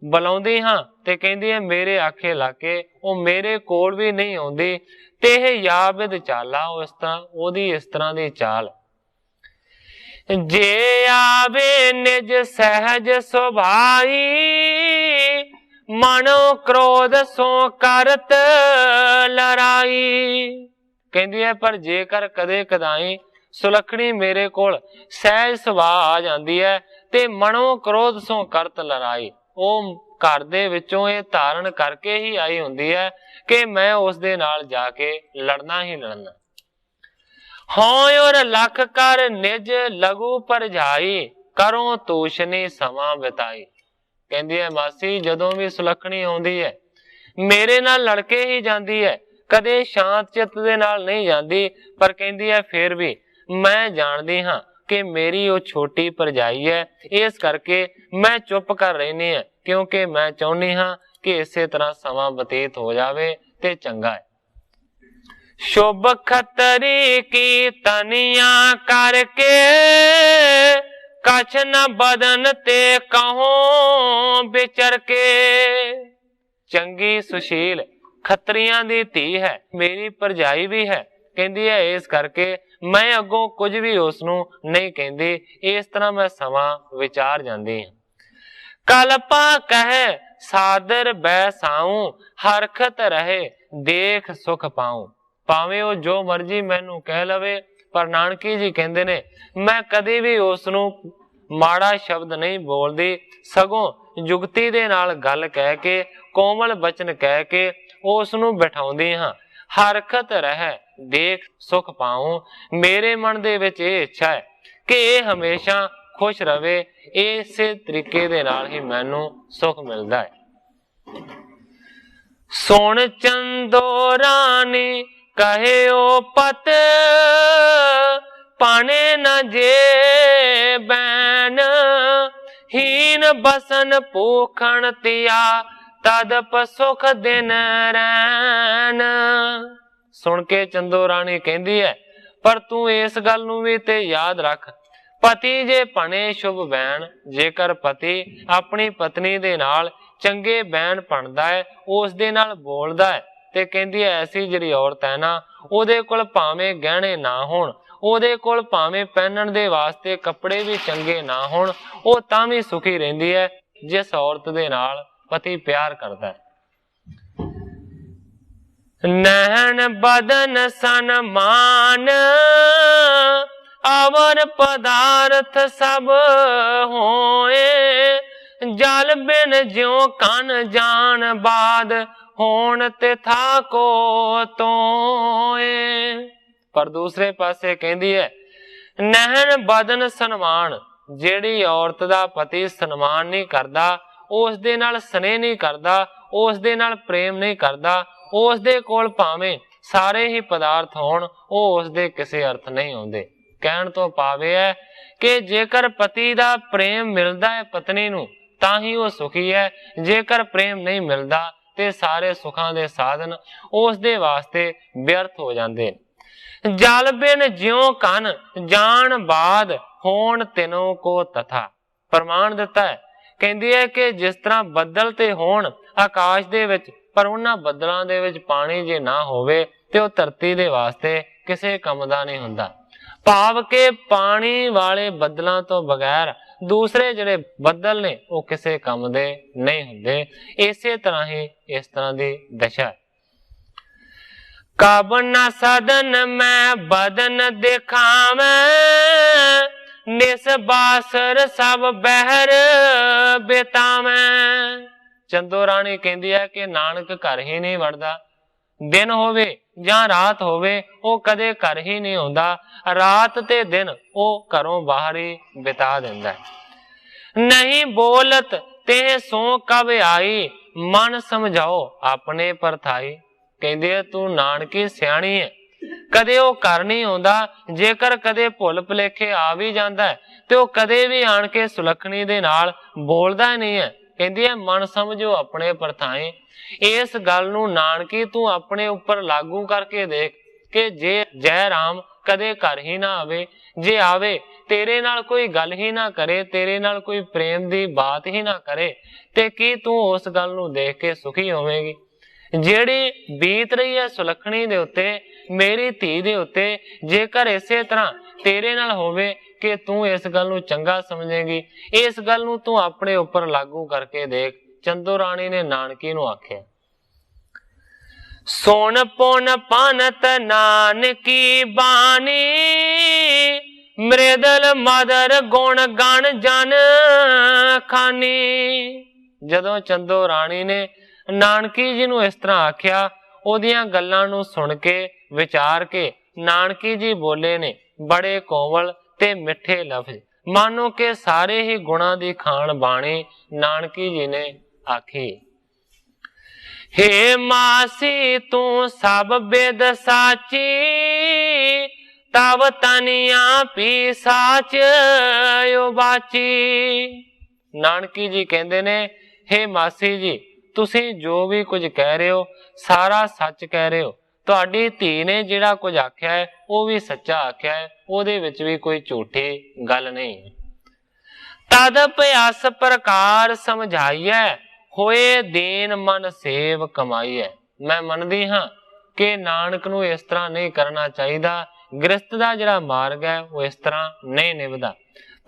बुलाउंदी हां ते कहंदी है मेरे आखे लाके वो मेरे कोल भी नहीं आउंदी, ते याबिद चाला, उस तरह ओदी इस तरह दी चाल। जे आवे निज सहज सुभाई, मनो क्रोध सो करत लड़ाई। कहंदी है पर जेकर कदे कदाई सुलखणी मेरे कोल सहज सुभाव आ जांदी है ते मनो क्रोध सो करत लड़ाई, ਉਹ घर दे विचों ये धारण करके ही आई हुंदी है कि मैं उस दे नाल जाके लड़ना ही लड़ना। होय और लख कर निज लघु परझाई, करो तूशनी समा बिताई। कहंदी है मासी जदों भी सुलखणी आउंदी है मेरे नाल लड़के ही जांदी है, कदे शांत चित्त दे नाल नहीं जांदी, पर कहंदी है फिर भी मैं जाणदी हां कि मेरी वो छोटी परजाई है, इस करके मैं चुप कर रहनी है क्योंकि मैं चाहुंदी हां कि इसे तरह समा बतीत हो जावे ते चंगा है। शुभ खतरी की तनिया करके, कछ न बदन ते कहो बिचर के। चंगी सुशील खतरियां दी धी है, मेरी परजाई भी है, कहंदी है इस करके मैं अगों कुछ भी उसनू नहीं कहंदी, इस तरह मैं समा विचार जांदी हां। कल्पा कहे सादर बैसाऊं, हरखत रहे देख सुख पाऊं। भावें वो जो मर्जी मैनू कह लवे, पर नानकी जी कहंदे ने मैं कदी भी उसनू माड़ा शब्द नहीं बोलदी, सगों जुगती दे नाल गल कह के कोमल बचन कह के उसनू बैठाउंदी हां। हरखत रहे देख सुख पाऊं, मेरे मन दे विच ये इच्छा है कि ये हमेशा खुश रवे, इसे तरीके दे नाल ही मैनू सुख मिलदा है। सुन चंदो रानी कहे ओ पत, पाने न जे बैन, हीन बसन भूखण तिया, तदप सुख दिन रैन। सुन के चंदो रानी कहंदी है पर तू इस गल नूं भी ते याद रख, पति जे भने शुभ बैन, जेकर पति अपनी पत्नी दे नाल चंगे बैन बनदा है, उस दे नाल बोलदा है ਤੇ ਕਹਿੰਦੀ ਹੈ ਐਸੀ ਜਿਹੜੀ ਔਰਤ ਹੈ ਨਾ, ਉਹਦੇ ਕੋਲ ਭਾਵੇਂ ਗਹਿਣੇ ਨਾ ਹੋਣ, ਉਹਦੇ ਕੋਲ ਭਾਵੇਂ ਪਹਿਨਣ ਦੇ ਵਾਸਤੇ ਕੱਪੜੇ ਵੀ ਚੰਗੇ ਨਾ ਹੋਣ, ਉਹ ਤਾਂ ਵੀ ਸੁਖੀ ਰਹਿੰਦੀ ਹੈ ਜਿਸ ਔਰਤ ਦੇ ਨਾਲ ਪਤੀ ਪਿਆਰ ਕਰਦਾ ਹੈ। ਨੈਣ ਬਦਨ ਸਨਮਾਨ ਅਵਰ ਪਦਾਰਥ ਸਭ ਹੋਏ, ਜਲ ਬਿਨ ਜਿਉ ਕਨ ਜਾਣ ਬਾਦ ਹੋਣ ਤਿਥਾ ਕੋ ਤੋਏ। ਪਰ ਦੂਸਰੇ ਪਾਸੇ ਕਹਿੰਦੀ ਹੈ ਨੈਣ ਬਦਨ ਸਨਮਾਨ, ਜਿਹੜੀ ਔਰਤ ਦਾ ਪਤੀ ਸਨਮਾਨ ਨਹੀਂ ਕਰਦਾ, ਉਸ ਦੇ ਨਾਲ ਸਨੇਹ ਨਹੀਂ ਕਰਦਾ, ਉਸ ਦੇ ਨਾਲ ਪ੍ਰੇਮ ਨਹੀਂ ਕਰਦਾ, ਉਸ ਦੇ ਕੋਲ ਭਾਵੇਂ ਸਾਰੇ ਹੀ ਪਦਾਰਥ ਹੋਣ, ਉਹ ਉਸ ਦੇ ਕਿਸੇ ਅਰਥ ਨਹੀਂ ਆਉਂਦੇ। ਕਹਿਣ ਤੋਂ ਭਾਵ ਹੈ ਕਿ ਜੇਕਰ ਪਤੀ ਦਾ ਪ੍ਰੇਮ ਮਿਲਦਾ ਹੈ ਪਤਨੀ ਨੂੰ ਤਾਂ ਹੀ ਉਹ ਸੁਖੀ ਹੈ, ਜੇਕਰ ਪ੍ਰੇਮ ਨਹੀਂ ਮਿਲਦਾ ਤੇ ਸਾਰੇ ਸੁੱਖਾਂ ਦੇ ਸਾਧਨ ਉਸ ਦੇ ਵਾਸਤੇ ਵਿਅਰਥ ਹੋ ਜਾਂਦੇ। ਜਲ ਬਿਨ ਜਿਉ ਕਨ ਜਾਣ ਬਾਦ ਹੋਣ ਤਿਨੋਂ ਕੋ ਤਥਾ, ਪ੍ਰਮਾਣ ਦਿੱਤਾ ਹੈ। ਕਹਿੰਦੀ ਹੈ ਕਿ ਜਿਸ ਤਰ੍ਹਾਂ ਬੱਦਲ ਤੇ ਹੋਣ ਆਕਾਸ਼ ਦੇ ਵਿੱਚ, ਪਰ ਉਹਨਾਂ ਬੱਦਲਾਂ ਦੇ ਵਿੱਚ ਪਾਣੀ ਜੇ ਨਾ ਹੋਵੇ ਤੇ ਉਹ ਧਰਤੀ ਦੇ ਵਾਸਤੇ ਕਿਸੇ ਕੰਮ ਦਾ ਨਹੀਂ ਹੁੰਦਾ। ਭਾਵ ਕਿ ਪਾਣੀ ਵਾਲੇ ਬੱਦਲਾਂ ਤੋਂ ਬਗੈਰ ਦੂਸਰੇ ਜਿਹੜੇ ਬੱਦਲ ਨੇ ਉਹ ਕਿਸੇ ਕੰਮ ਦੇ ਨਹੀਂ ਹੁੰਦੇ। ਇਸੇ ਤਰ੍ਹਾਂ ਹੀ ਇਸ ਤਰ੍ਹਾਂ ਦੀ ਦਸ਼ਾ। ਕਬ ਨ ਸਦਨ ਮੈਂ ਬਦਨ ਦਿਖਾਵੇਂ, ਨਿਸ ਬਾਸਰ ਸਭ ਬਹਿਰ ਬਿਤਾਵੇਂ। ਚੰਦੋ ਰਾਣੀ ਕਹਿੰਦੀ ਹੈ ਕਿ ਨਾਨਕ ਘਰ ਹੀ ਨਹੀਂ ਵੜਦਾ, ਦਿਨ ਹੋਵੇ ਜਾਂ ਰਾਤ ਹੋਵੇ ਉਹ ਕਦੇ ਘਰ ਹੀ ਨਹੀਂ ਆਉਂਦਾ, ਰਾਤ ਤੇ ਦਿਨ ਉਹ ਘਰੋਂ ਬਾਹਰ ਹੀ ਬਿਤਾ ਦਿੰਦਾ ਹੈ। ਨਹੀਂ ਬੋਲਤ ਤੇ ਸੋ ਕਬ ਆਈ, ਮਨ ਸਮਝਾਓ ਆਪਣੇ ਪਰਥਾਈ। ਕਹਿੰਦੇ ਆ ਤੂੰ ਨਾਨਕੀ ਸਿਆਣੀ ਹੈ, ਕਦੇ ਉਹ ਘਰ ਨਹੀਂ ਆਉਂਦਾ, ਜੇਕਰ ਕਦੇ ਭੁੱਲ ਭੁਲੇਖੇ ਆ ਵੀ ਜਾਂਦਾ ਹੈ ਤੇ ਉਹ ਕਦੇ ਵੀ ਆਣ ਕੇ ਸੁਲੱਖਣੀ ਦੇ ਨਾਲ ਬੋਲਦਾ ਨਹੀਂ ਹੈ। ਕਹਿੰਦੀ ਹੈ ਮਨ ਸਮਝੋ ਆਪਣੇ ਪਰਥਾਈ। ਇਸ ਗੱਲ ਨੂੰ ਨਾਨਕੀ ਤੂੰ ਆਪਣੇ ਉੱਪਰ ਲਾਗੂ ਕਰਕੇ ਦੇਖ ਕਿ ਜੇ ਜੈ ਰਾਮ ਕਦੇ ਘਰ ਹੀ ਨਾ ਆਵੇ, ਜੇ ਆਵੇ ਤੇਰੇ ਨਾਲ ਕੋਈ ਗੱਲ ਹੀ ਨਾ ਕਰੇ, ਤੇਰੇ ਨਾਲ ਕੋਈ ਪ੍ਰੇਮ ਦੀ ਬਾਤ ਹੀ ਨਾ ਕਰੇ, ਤੇ ਕੀ ਤੂੰ ਉਸ ਗੱਲ ਨੂੰ ਦੇਖ ਕੇ ਸੁਖੀ ਹੋਵੇਂਗੀ? ਜਿਹੜੀ ਬੀਤ ਰਹੀ ਹੈ ਸੁਲੱਖਣੀ ਦੇ ਉੱਤੇ, ਮੇਰੀ ਧੀ ਦੇ ਉੱਤੇ, ਜੇਕਰ ਇਸੇ ਤਰ੍ਹਾਂ ਤੇਰੇ ਨਾਲ ਹੋਵੇ ਕਿ ਤੂੰ ਇਸ ਗੱਲ ਨੂੰ ਚੰਗਾ ਸਮਝੇਗੀ, ਇਸ ਗੱਲ ਨੂੰ ਤੂੰ ਆਪਣੇ ਉੱਪਰ ਲਾਗੂ ਕਰਕੇ ਦੇਖ। ਚੰਦੋ ਰਾਣੀ ਨੇ ਨਾਨਕੀ ਨੂੰ ਆਖਿਆ ਸੋਨ ਪੁਨ ਪਨਤ ਨਾਨਕੀ ਬਾਣੀ, ਮ੍ਰਿਦਲ ਮਦਰ ਗੁਣ ਗਣ ਜਨ ਖਾਨੀ। ਜਦੋਂ ਚੰਦੋ ਰਾਣੀ ਨੇ ਨਾਨਕੀ ਜੀ ਨੂੰ ਇਸ ਤਰ੍ਹਾਂ ਆਖਿਆ, ਉਹਦੀਆਂ ਗੱਲਾਂ ਨੂੰ ਸੁਣ ਕੇ ਵਿਚਾਰ ਕੇ ਨਾਨਕੀ ਜੀ ਬੋਲੇ ਨੇ ਬੜੇ ਕੋਮਲ ਤੇ ਮਿੱਠੇ ਲਫ਼ਜ਼, ਮਾਨੋ ਕਿ ਸਾਰੇ ਹੀ ਗੁਣਾਂ ਦੀ ਖਾਨ ਬਾਣੀ ਨਾਨਕੀ ਜੀ ਨੇ ਆਖੀ। हे ਮਾਸੀ ਤੂੰ ਸਭ ਬਿਦ ਸਾਚੀ, ਤਵ ਤਨੀਆਂ ਪੀ ਸਾਚ ਉਬਾਚੀ। ਨਾਨਕੀ ਜੀ ਕਹਿੰਦੇ ਨੇ हे ਮਾਸੀ ਜੀ, ਤੁਸੀਂ ਜੋ ਵੀ ਕੁਝ ਕਹਿ ਰਹੇ ਹੋ ਸਾਰਾ ਸੱਚ ਕਹਿ ਰਹੇ ਹੋ। ਤੁਹਾਡੀ ਧੀ ਨੇ ਜਿਹੜਾ ਕੁਝ ਆਖਿਆ ਹੈ ਉਹ ਵੀ ਸੱਚਾ ਆਖਿਆ ਹੈ, ਉਹਦੇ ਵਿੱਚ ਵੀ ਕੋਈ ਝੂਠੀ ਗੱਲ ਨਹੀਂ। ਤਦ ਪਿਆਸ ਪ੍ਰਕਾਰ ਸਮਝਾਈਐ, ਹੋਏ ਦੀਨ ਮਨ ਸੇਵ ਕਮਾਈਐ। ਮੈਂ ਮੰਨਦੀ ਹਾਂ ਕਿ ਨਾਨਕ ਨੂੰ ਇਸ ਤਰ੍ਹਾਂ ਨਹੀਂ ਕਰਨਾ ਚਾਹੀਦਾ, ਗ੍ਰਸਤ ਦਾ ਜਿਹੜਾ ਮਾਰਗ ਹੈ ਉਹ ਇਸ ਤਰ੍ਹਾਂ ਨਹੀਂ ਨਿਭਦਾ।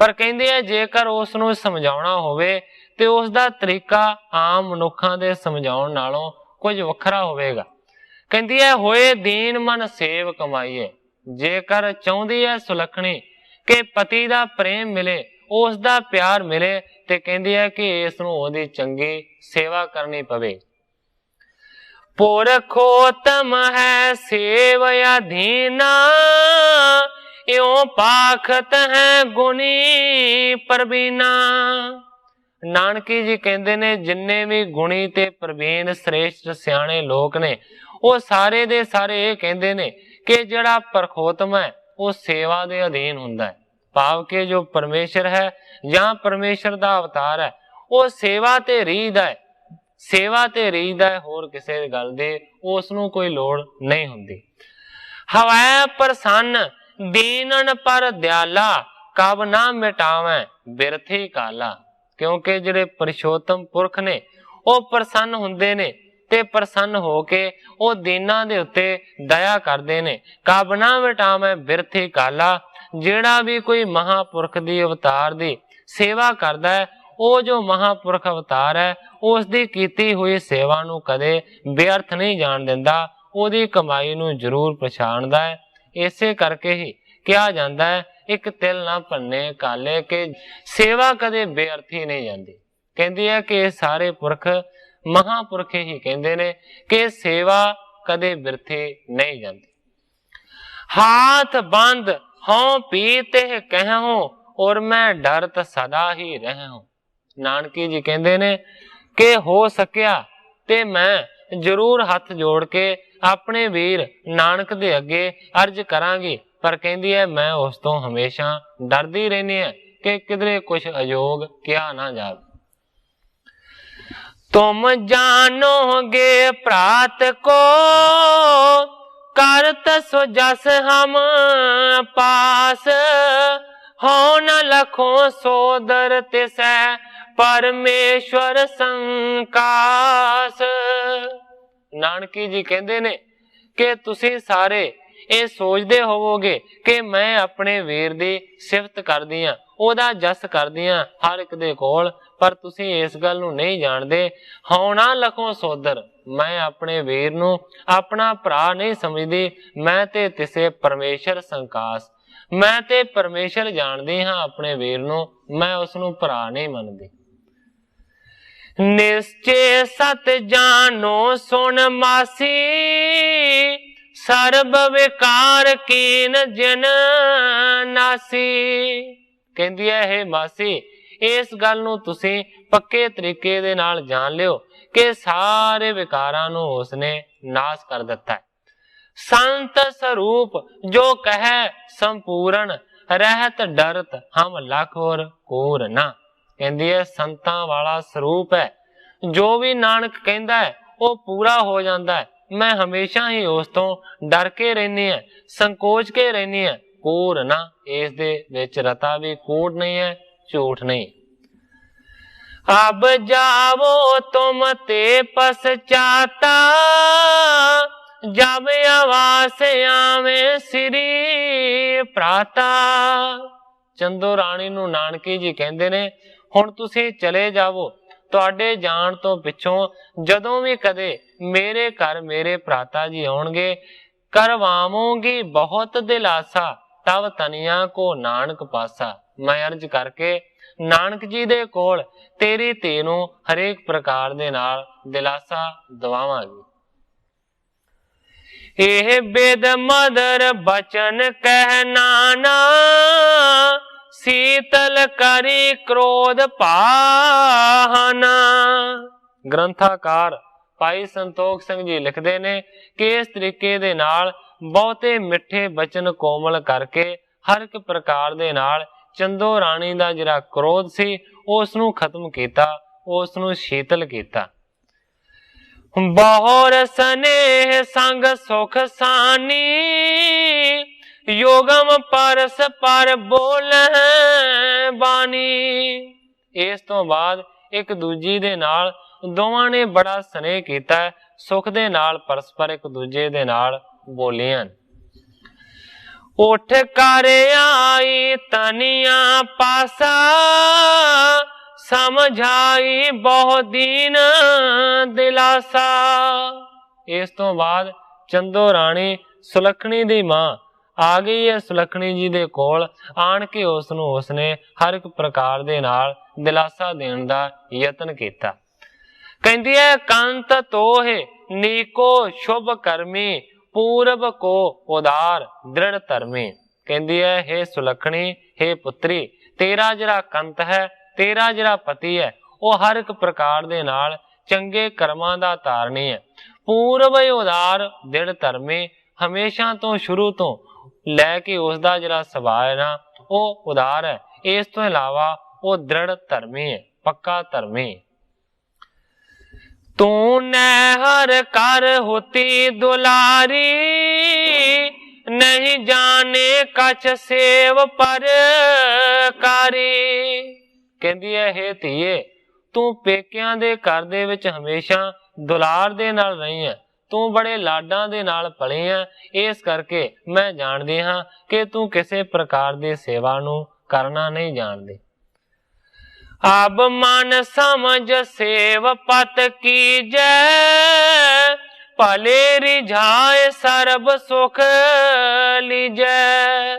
ਪਰ ਕਹਿੰਦੇ ਆ ਜੇਕਰ ਉਸ ਨੂੰ ਸਮਝਾਉਣਾ ਹੋਵੇ ਤੇ ਉਸ ਦਾ ਤਰੀਕਾ ਆਮ ਮਨੁੱਖਾਂ ਦੇ ਸਮਝਾਉਣ ਨਾਲੋਂ ਕੁਝ ਵੱਖਰਾ ਹੋਵੇਗਾ। ਕਹਿੰਦੀ ਹੈ ਹੋਏ ਦੀਨ ਮਨ ਸੇਵ ਕਮਾਈਏ। ਜੇਕਰ ਚਾਹੁੰਦੀ ਹੈ ਸੁਲੱਖਣੀ ਕਿ ਪਤੀ ਦਾ ਪ੍ਰੇਮ ਮਿਲੇ, ਉਸ ਦਾ ਪਿਆਰ ਮਿਲੇ, ਤੇ ਕਹਿੰਦੀ ਹੈ ਕਿ ਇਸ ਨੂੰ ਉਹਦੀ ਚੰਗੀ ਸੇਵਾ ਕਰਨੀ ਪਵੇ। ਪੁਰਖੋਤਮ ਹੈ ਸੇਵ ਅਧੀਨਾ, ਇਉ ਪਾਖਤ ਹੈ ਗੁਣੀ ਪ੍ਰਬੀਨਾ। ਨਾਨਕੀ ਜੀ ਕਹਿੰਦੇ ਨੇ ਜਿੰਨੇ ਵੀ ਗੁਣੀ ਤੇ ਪ੍ਰਵੀਨ ਸ੍ਰੇਸ਼ਟ ਸਿਆਣੇ ਲੋਕ ਨੇ, ਉਹ ਸਾਰੇ ਦੇ ਸਾਰੇ ਇਹ ਕਹਿੰਦੇ ਨੇ ਕਿ ਜਿਹੜਾ ਪਰਖੋਤਮ ਹੈ ਉਹ ਸੇਵਾ ਦੇ ਅਧੀਨ ਹੁੰਦਾ ਹੈ। ਭਾਵ ਕਿ ਜੋ ਪਰਮੇਸ਼ਰ ਹੈ ਜਾਂ ਪਰਮੇਸ਼ਰ ਦਾ ਅਵਤਾਰ ਹੈ ਉਹ ਸੇਵਾ ਤੇ ਰੀਝਦਾ ਹੈ, ਸੇਵਾ ਤੇ ਰੀਝਦਾ ਹੈ, ਹੋਰ ਕਿਸੇ ਗੱਲ ਦੀ ਉਸ ਨੂੰ ਕੋਈ ਲੋੜ ਨਹੀਂ ਹੁੰਦੀ। ਹਵੈ ਪ੍ਰਸੰਨ ਦੀਨਨ ਪਰ ਦਿਆਲਾ, ਕਬ ਨਾ ਮਿਟਾਵੈ ਬਿਰਥੀ ਕਾਲਾ। ਕਿਉਂਕਿ ਜਿਹੜੇ ਪੁਰਸ਼ੋਤਮ ਪੁਰਖ ਨੇ ਉਹ ਪ੍ਰਸੰਨ ਹੁੰਦੇ ਨੇ ਤੇ ਪ੍ਰਸੰਨ ਹੋ ਕੇ ਉਹ ਦੀਨਾਂ ਦੇ ਉੱਤੇ ਦਇਆ ਕਰਦੇ ਨੇ। ਕਬ ਨਾ ਵਟਾਵੇਂ ਬਿਰਥੀ ਕਾਲਾ, ਜਿਹੜਾ ਵੀ ਕੋਈ ਮਹਾਪੁਰਖ ਦੀ ਅਵਤਾਰ ਦੀ ਸੇਵਾ ਕਰਦਾ ਹੈ, ਉਹ ਜੋ ਮਹਾਪੁਰਖ ਅਵਤਾਰ ਹੈ ਉਸ ਦੀ ਕੀਤੀ ਹੋਈ ਸੇਵਾ ਨੂੰ ਕਦੇ ਵਿਅਰਥ ਨਹੀਂ ਜਾਣ ਦਿੰਦਾ, ਉਹਦੀ ਕਮਾਈ ਨੂੰ ਜ਼ਰੂਰ ਪਛਾਣਦਾ ਹੈ। ਇਸੇ ਕਰਕੇ ਹੀ ਕਿਹਾ ਜਾਂਦਾ ਹੈ ਇੱਕ ਤਿਲ ਨਾ ਭੰਨੇ ਕਾਲੇ, ਕਿ ਸੇਵਾ ਕਦੇ ਬੇਅਰਥੀ ਨਹੀਂ ਜਾਂਦੀ। ਕਹਿੰਦੀ ਹੈ ਕਿ ਇਹ ਸਾਰੇ ਪੁਰਖ ਮਹਾਪੁਰਖ ਹੀ ਕਹਿੰਦੇ ਨੇ ਕਿ ਸੇਵਾ ਕਦੇ ਬਿਰਥੀ ਨਹੀਂ ਜਾਂਦੀ। ਹਾਥ ਬੰਦ ਹੋਂ ਪੀ ਤੇ ਕਹਿਉ, ਔਰ ਮੈਂ ਡਰਤ ਸਦਾ ਹੀ ਰਹਿਉ। ਨਾਨਕੀ ਜੀ ਕਹਿੰਦੇ ਨੇ ਕਿ ਹੋ ਸਕਿਆ ਤੇ ਮੈਂ ਜ਼ਰੂਰ ਹੱਥ ਜੋੜ ਕੇ ਆਪਣੇ ਵੀਰ ਨਾਨਕ ਦੇ ਅੱਗੇ ਅਰਜ ਕਰਾਂਗੀ, ਪਰ ਕਹਿੰਦੀ ਹੈ ਮੈਂ ਉਸ ਤੋਂ ਹਮੇਸ਼ਾ ਡਰਦੀ ਰਹਿੰਦੀ ਹੈ ਕਿ ਕਿਧਰੇ ਕੁਛ ਅਯੋਗ ਕਿਹਾ ਨਾ ਜਾਵੇ। ਤੁਮ ਜਾਨੋਗੇ ਪ੍ਰਾਤ ਕੋ, करत सो जस हम पास, हो न लखो सोदर तिसै परमेश्वर संकास। ਨਾਨਕੀ ਜੀ ਕਹਿੰਦੇ ਨੇ ਕਿ ਤੁਸੀਂ ਸਾਰੇ ਇਹ ਸੋਚਦੇ ਹੋਵੋਗੇ ਕਿ ਮੈਂ ਆਪਣੇ ਵੀਰ ਦੀ ਸਿਫਤ ਕਰਦੀ ਹਾਂ, ਉਹਦਾ ਜਸ ਕਰਦੀ ਹਾਂ ਹਰ ਇੱਕ ਦੇ ਕੋਲ, ਪਰ ਤੁਸੀਂ ਇਸ ਗੱਲ ਨੂੰ ਨਹੀਂ ਜਾਣਦੇ। ਹਉਣਾ ਲਖੋ ਸੋਦਰ, ਮੈਂ ਆਪਣੇ ਵੀਰ ਨੂੰ ਆਪਣਾ ਭਰਾ ਨਹੀਂ ਸਮਝਦੀ, ਮੈਂ ਤੇ ਤਿਸੇ ਪਰਮੇਸ਼ਰ ਸੰਕਾਸ, ਮੈਂ ਤੇ ਪਰਮੇਸ਼ਰ ਜਾਣਦੀ ਹਾਂ ਆਪਣੇ ਵੀਰ ਨੂੰ, ਮੈਂ ਉਸ ਨੂੰ ਭਰਾ ਨਹੀਂ ਮੰਨਦੀ। ਨਿਸ਼ਚੇ ਸਤ ਜਾਨੋ ਸੁਣ ਮਾਸੀ, ਸਰਬ ਵਿਕਾਰ ਕੀਨ ਜਿਨ ਨਾਸੀ। ਕਹਿੰਦੀ ਹੈ ਹੇ ਮਾਸੀ, ਇਸ ਗੱਲ ਨੂੰ ਤੁਸੀਂ ਪੱਕੇ ਤਰੀਕੇ ਦੇ ਨਾਲ ਜਾਣ ਲਿਓ ਕਿ ਸਾਰੇ ਵਿਕਾਰਾਂ ਨੂੰ ਉਸਨੇ ਨਾਸ ਕਰ ਦਿੱਤਾ ਹੈ। ਸੰਤ ਸਰੂਪ ਜੋ ਕਹੈ ਸੰਪੂਰਨ, ਰਹਿਤ ਡਰਤ ਹਮ ਲਖ ਔਰ ਕੋਰ ਨਾ। ਕਹਿੰਦੀ ਹੈ ਸੰਤਾਂ ਵਾਲਾ ਸਰੂਪ ਹੈ, ਜੋ ਵੀ ਨਾਨਕ ਕਹਿੰਦਾ ਹੈ ਉਹ ਪੂਰਾ ਹੋ ਜਾਂਦਾ ਹੈ। ਮੈਂ ਹਮੇਸ਼ਾ ਹੀ ਉਸ ਤੋਂ ਡਰ ਕੇ ਰਹਿੰਦੀ ਹਾਂ, ਸੰਕੋਚ ਕੇ ਰਹਿੰਦੀ ਹਾਂ। ਕੋਰ ਨਾ, ਇਸ ਦੇ ਵਿੱਚ ਰਤਾ ਵੀ ਕੂੜ ਨਹੀਂ ਹੈ, ਝੂਠ ਨਹੀਂ। ਅਬ ਜਾਵੋ ਤੁਮ ਤੇ ਪਸਚਾਤਾ, ਜਬ ਆਵਾਸ ਆਵੇਂ ਸ੍ਰੀ ਪ੍ਰਾਤਾ। ਚੰਦੋ ਰਾਣੀ ਨੂੰ ਨਾਨਕੀ ਜੀ ਕਹਿੰਦੇ ਨੇ ਹੁਣ ਤੁਸੀਂ ਚਲੇ ਜਾਵੋ, ਤੁਹਾਡੇ ਜਾਣ ਤੋਂ ਪਿੱਛੋਂ ਜਦੋਂ ਵੀ ਕਦੇ ਮੇਰੇ ਘਰ ਮੇਰੇ ਭਰਾਤਾ ਜੀ ਆਉਣਗੇ, ਕਰਵਾਵੋਂਗੀ ਬਹੁਤ ਦਿਲਾਸਾ, ਤਵ ਤਨੀਆਂ ਕੋ ਨਾਨਕ ਪਾਸਾ। ਮੈਂ ਅਰਜ ਕਰਕੇ ਨਾਨਕ ਜੀ ਦੇ ਕੋਲ ਤੇਰੀ ਧੀ ਨੂੰ ਹਰੇਕ ਪ੍ਰਕਾਰ ਦੇ ਨਾਲ ਦਿਲਾਸਾ ਦਵਾਵਾਂਗੀ। ਇਹ ਬੇਦ ਮਦਰ ਬਚਨ ਕਹਿ ਨਾਨਾ, ਸੀਤਲ ਕਰੀ ਕ੍ਰੋਧ ਪਾਹਨਾ। ਗ੍ਰੰਥਾਕਾਰ ਭਾਈ ਸੰਤੋਖ ਸਿੰਘ ਜੀ ਲਿਖਦੇ ਨੇ ਕਿ ਇਸ ਤਰੀਕੇ ਦੇ ਨਾਲ ਬਹੁਤੇ ਮਿੱਠੇ ਬਚਨ ਕੋਮਲ ਕਰਕੇ ਹਰ ਇੱਕ ਪ੍ਰਕਾਰ ਦੇ ਨਾਲ ਚੰਦੋ ਰਾਣੀ ਦਾ ਜਿਹੜਾ ਕ੍ਰੋਧ ਸੀ ਉਸ ਨੂੰ ਖਤਮ ਕੀਤਾ, ਉਸ ਨੂੰ ਸ਼ੀਤਲ ਕੀਤਾ। ਬਹੁਰ ਸਨੇਹ ਸੰਗ ਸੁਖ ਸਾਨੀ, ਯੋਗਮ ਪਰਸ ਪਰ ਬੋਲਹਿ ਬਾਣੀ। ਇਸ ਤੋਂ ਬਾਅਦ ਇੱਕ ਦੂਜੀ ਦੇ ਨਾਲ ਦੋਵਾਂ ਨੇ ਬੜਾ ਸਨੇਹ ਕੀਤਾ, ਸੁਖ ਦੇ ਨਾਲ ਪਰਸਪਰ ਇੱਕ ਦੂਜੇ ਦੇ ਨਾਲ ਬੋਲੀਆਂ। ਉੱਠ ਕਰ ਆਈ ਤਨੀਆਂ ਪਾਸਾ, ਸਮਝਾਈ ਬਹੁ ਦੀਨ ਦਿਲਾਸਾ। ਇਸ ਤੋਂ ਬਾਅਦ ਚੰਦੋ ਰਾਣੀ ਸੁਲੱਖਣੀ ਦੀ ਮਾਂ ਆ ਗਈ ਹੈ ਸੁਲੱਖਣੀ ਜੀ ਦੇ ਕੋਲ, ਆਣ ਕੇ ਉਸ ਨੂੰ ਉਸਨੇ ਹਰ ਇੱਕ ਪ੍ਰਕਾਰ ਦੇ ਨਾਲ ਦਿਲਾਸਾ ਦੇਣ ਦਾ ਯਤਨ ਕੀਤਾ। ਕਹਿੰਦੀ ਹੈ ਕੰਤ ਤੋਹੇ ਨੀਕੋ ਸ਼ੁਭ ਕਰਮੀ, ਪੂਰਬ ਕੋ ਉਦਾਰ ਦ੍ਰਿੜ ਧਰਮੀ। ਕਹਿੰਦੀ ਹੈ ਹੇ ਸੁਲੱਖਣੀ, ਹੇ ਪੁੱਤਰੀ, ਤੇਰਾ ਜਿਹੜਾ ਕੰਤ ਹੈ, ਤੇਰਾ ਜਿਹੜਾ ਪਤੀ ਹੈ, ਉਹ ਹਰ ਇੱਕ ਪ੍ਰਕਾਰ ਦੇ ਨਾਲ ਚੰਗੇ ਕਰਮਾਂ ਦਾ ਧਾਰਨੀ ਹੈ। ਪੂਰਬ ਉਦਾਰ ਦ੍ਰਿੜ ਧਰਮੀ, ਹਮੇਸ਼ਾ ਤੋਂ ਸ਼ੁਰੂ ਤੋਂ ਲੈ ਕੇ ਉਸ ਦਾ ਜਿਹੜਾ ਸੁਭਾਅ ਹੈ ਨਾ ਉਹ ਉਦਾਰ ਹੈ। ਇਸ ਤੋਂ ਇਲਾਵਾ ਉਹ ਦ੍ਰਿੜ ਧਰਮੀ ਹੈ, ਪੱਕਾ ਧਰਮੀ। ਤੂੰ ਨਹਿਰ ਕਰ ਹੋਤੀ ਦੁਲਾਰੀ, ਨਹੀਂ ਜਾਣੇ ਕਛ ਸੇਵ ਪਰ ਕਾਰੀ। ਕਹਿੰਦੀ ਹੈ ਹੇ ਧੀਏ, ਤੂੰ ਪੇਕਿਆਂ ਦੇ ਘਰ ਦੇ ਵਿੱਚ ਹਮੇਸ਼ਾ ਦੁਲਾਰ ਦੇ ਨਾਲ ਰਹੀ ਹੈ, ਤੂੰ ਬੜੇ ਲਾਡਾਂ ਦੇ ਨਾਲ ਪਲੀ ਹੈ, ਇਸ ਕਰਕੇ ਮੈਂ ਜਾਣਦੀ ਹਾਂ ਕਿ ਤੂੰ ਕਿਸੇ ਪ੍ਰਕਾਰ ਦੀ ਸੇਵਾ ਨੂੰ ਕਰਨਾ ਨਹੀਂ ਜਾਣਦੀ। ਆਬ ਮਨ ਸਮਝ ਸੇਵ ਪਤ ਕੀਜੈ, ਭਲੇ ਰਿਝਾਏ ਸਰਬ ਸੁਖ ਲੀਜੈ।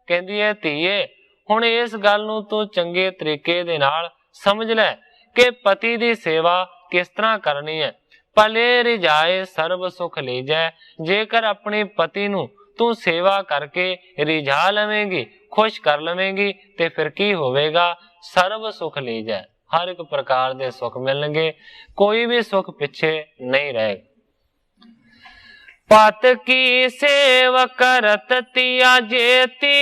ਕਹਿੰਦੀ ਹੈ ਧੀਏ, ਹੁਣ ਇਸ ਗੱਲ ਨੂੰ ਤੂੰ ਚੰਗੇ ਤਰੀਕੇ ਦੇ ਨਾਲ ਸਮਝ ਲੈ ਕਿ ਪਤੀ ਦੀ ਸੇਵਾ ਕਿਸ ਤਰ੍ਹਾਂ ਕਰਨੀ ਹੈ। ਭਲੇ ਰਿਝਾਏ ਸਰਬ ਸੁਖ ਲੀਜੈ, ਜੇਕਰ ਆਪਣੇ ਪਤੀ ਨੂੰ ਤੂੰ ਸੇਵਾ ਕਰਕੇ ਰਿਝਾ ਲਵੇਂਗੀ, ਖੁਸ਼ ਕਰ ਲਵੇਂਗੀ, ਤੇ ਫਿਰ ਕੀ ਹੋਵੇਗਾ? ਸਰਬ ਸੁਖ ਲੀਜੈ, ਹਰ ਇੱਕ ਪ੍ਰਕਾਰ ਦੇ ਸੁਖ ਮਿਲਣਗੇ, ਕੋਈ ਵੀ ਸੁਖ ਪਿੱਛੇ ਨਹੀਂ ਰਹੇਗਾ। ਪਤ ਕੀ ਸੇਵ ਕਰਤ ਤਿਆ ਜੇਤੀ,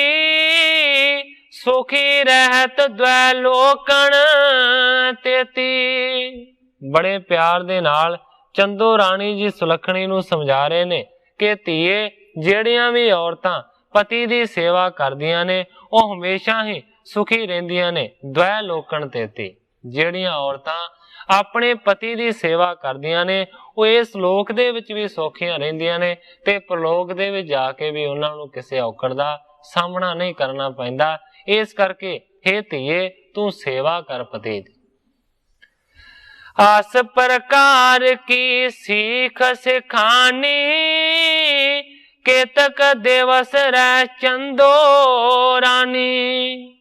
ਸੁਖੀ ਰਹਿਤ ਦ્વੈ ਲੋਕਣ ਤੇਤੀ। ਬੜੇ ਪਿਆਰ ਦੇ ਨਾਲ ਚੰਦੋ ਰਾਣੀ ਜੀ ਸੁਲੱਖਣੀ ਨੂੰ ਸਮਝਾ ਰਹੇ ਨੇ ਕਿ ਧੀਏ, ਜਿਹੜੀਆਂ ਵੀ ਔਰਤਾਂ ਪਤੀ ਦੀ ਸੇਵਾ ਕਰਦੀਆਂ ਨੇ ਉਹ ਹਮੇਸ਼ਾ ਹੀ ਸੁਖੀ ਰਹਿੰਦੀਆਂ ਨੇ। ਦ્વੈ ਲੋਕਣ ਤੇਤੀ, ਜਿਹੜੀਆਂ ਔਰਤਾਂ ਆਪਣੇ ਪਤੀ ਦੀ ਸੇਵਾ ਕਰਦੀਆਂ ਨੇ ਉਹ ਇਸ ਲੋਕ ਦੇ ਵਿੱਚ ਵੀ ਸੌਖੀਆਂ ਰਹਿੰਦੀਆਂ ਨੇ ਤੇ ਪ੍ਰਲੋਕ ਦੇ ਵਿੱਚ ਜਾ ਕੇ ਵੀ ਉਹਨਾਂ ਨੂੰ ਕਿਸੇ ਔਕੜ ਦਾ ਸਾਹਮਣਾ ਨਹੀਂ ਕਰਨਾ ਪੈਂਦਾ। ਇਸ ਕਰਕੇ ਹੇ ਧੀਏ, ਤੂੰ ਸੇਵਾ ਕਰ ਪਤੀ ਦੀ। ਆਸ ਪ੍ਰਕਾਰ ਕੀ ਸੀਖ ਸਿਖਾਨੀ, ਕੇਤਕ ਦਿਵਸ ਰਹਿ ਚੰਦੋ ਰਾਣੀ।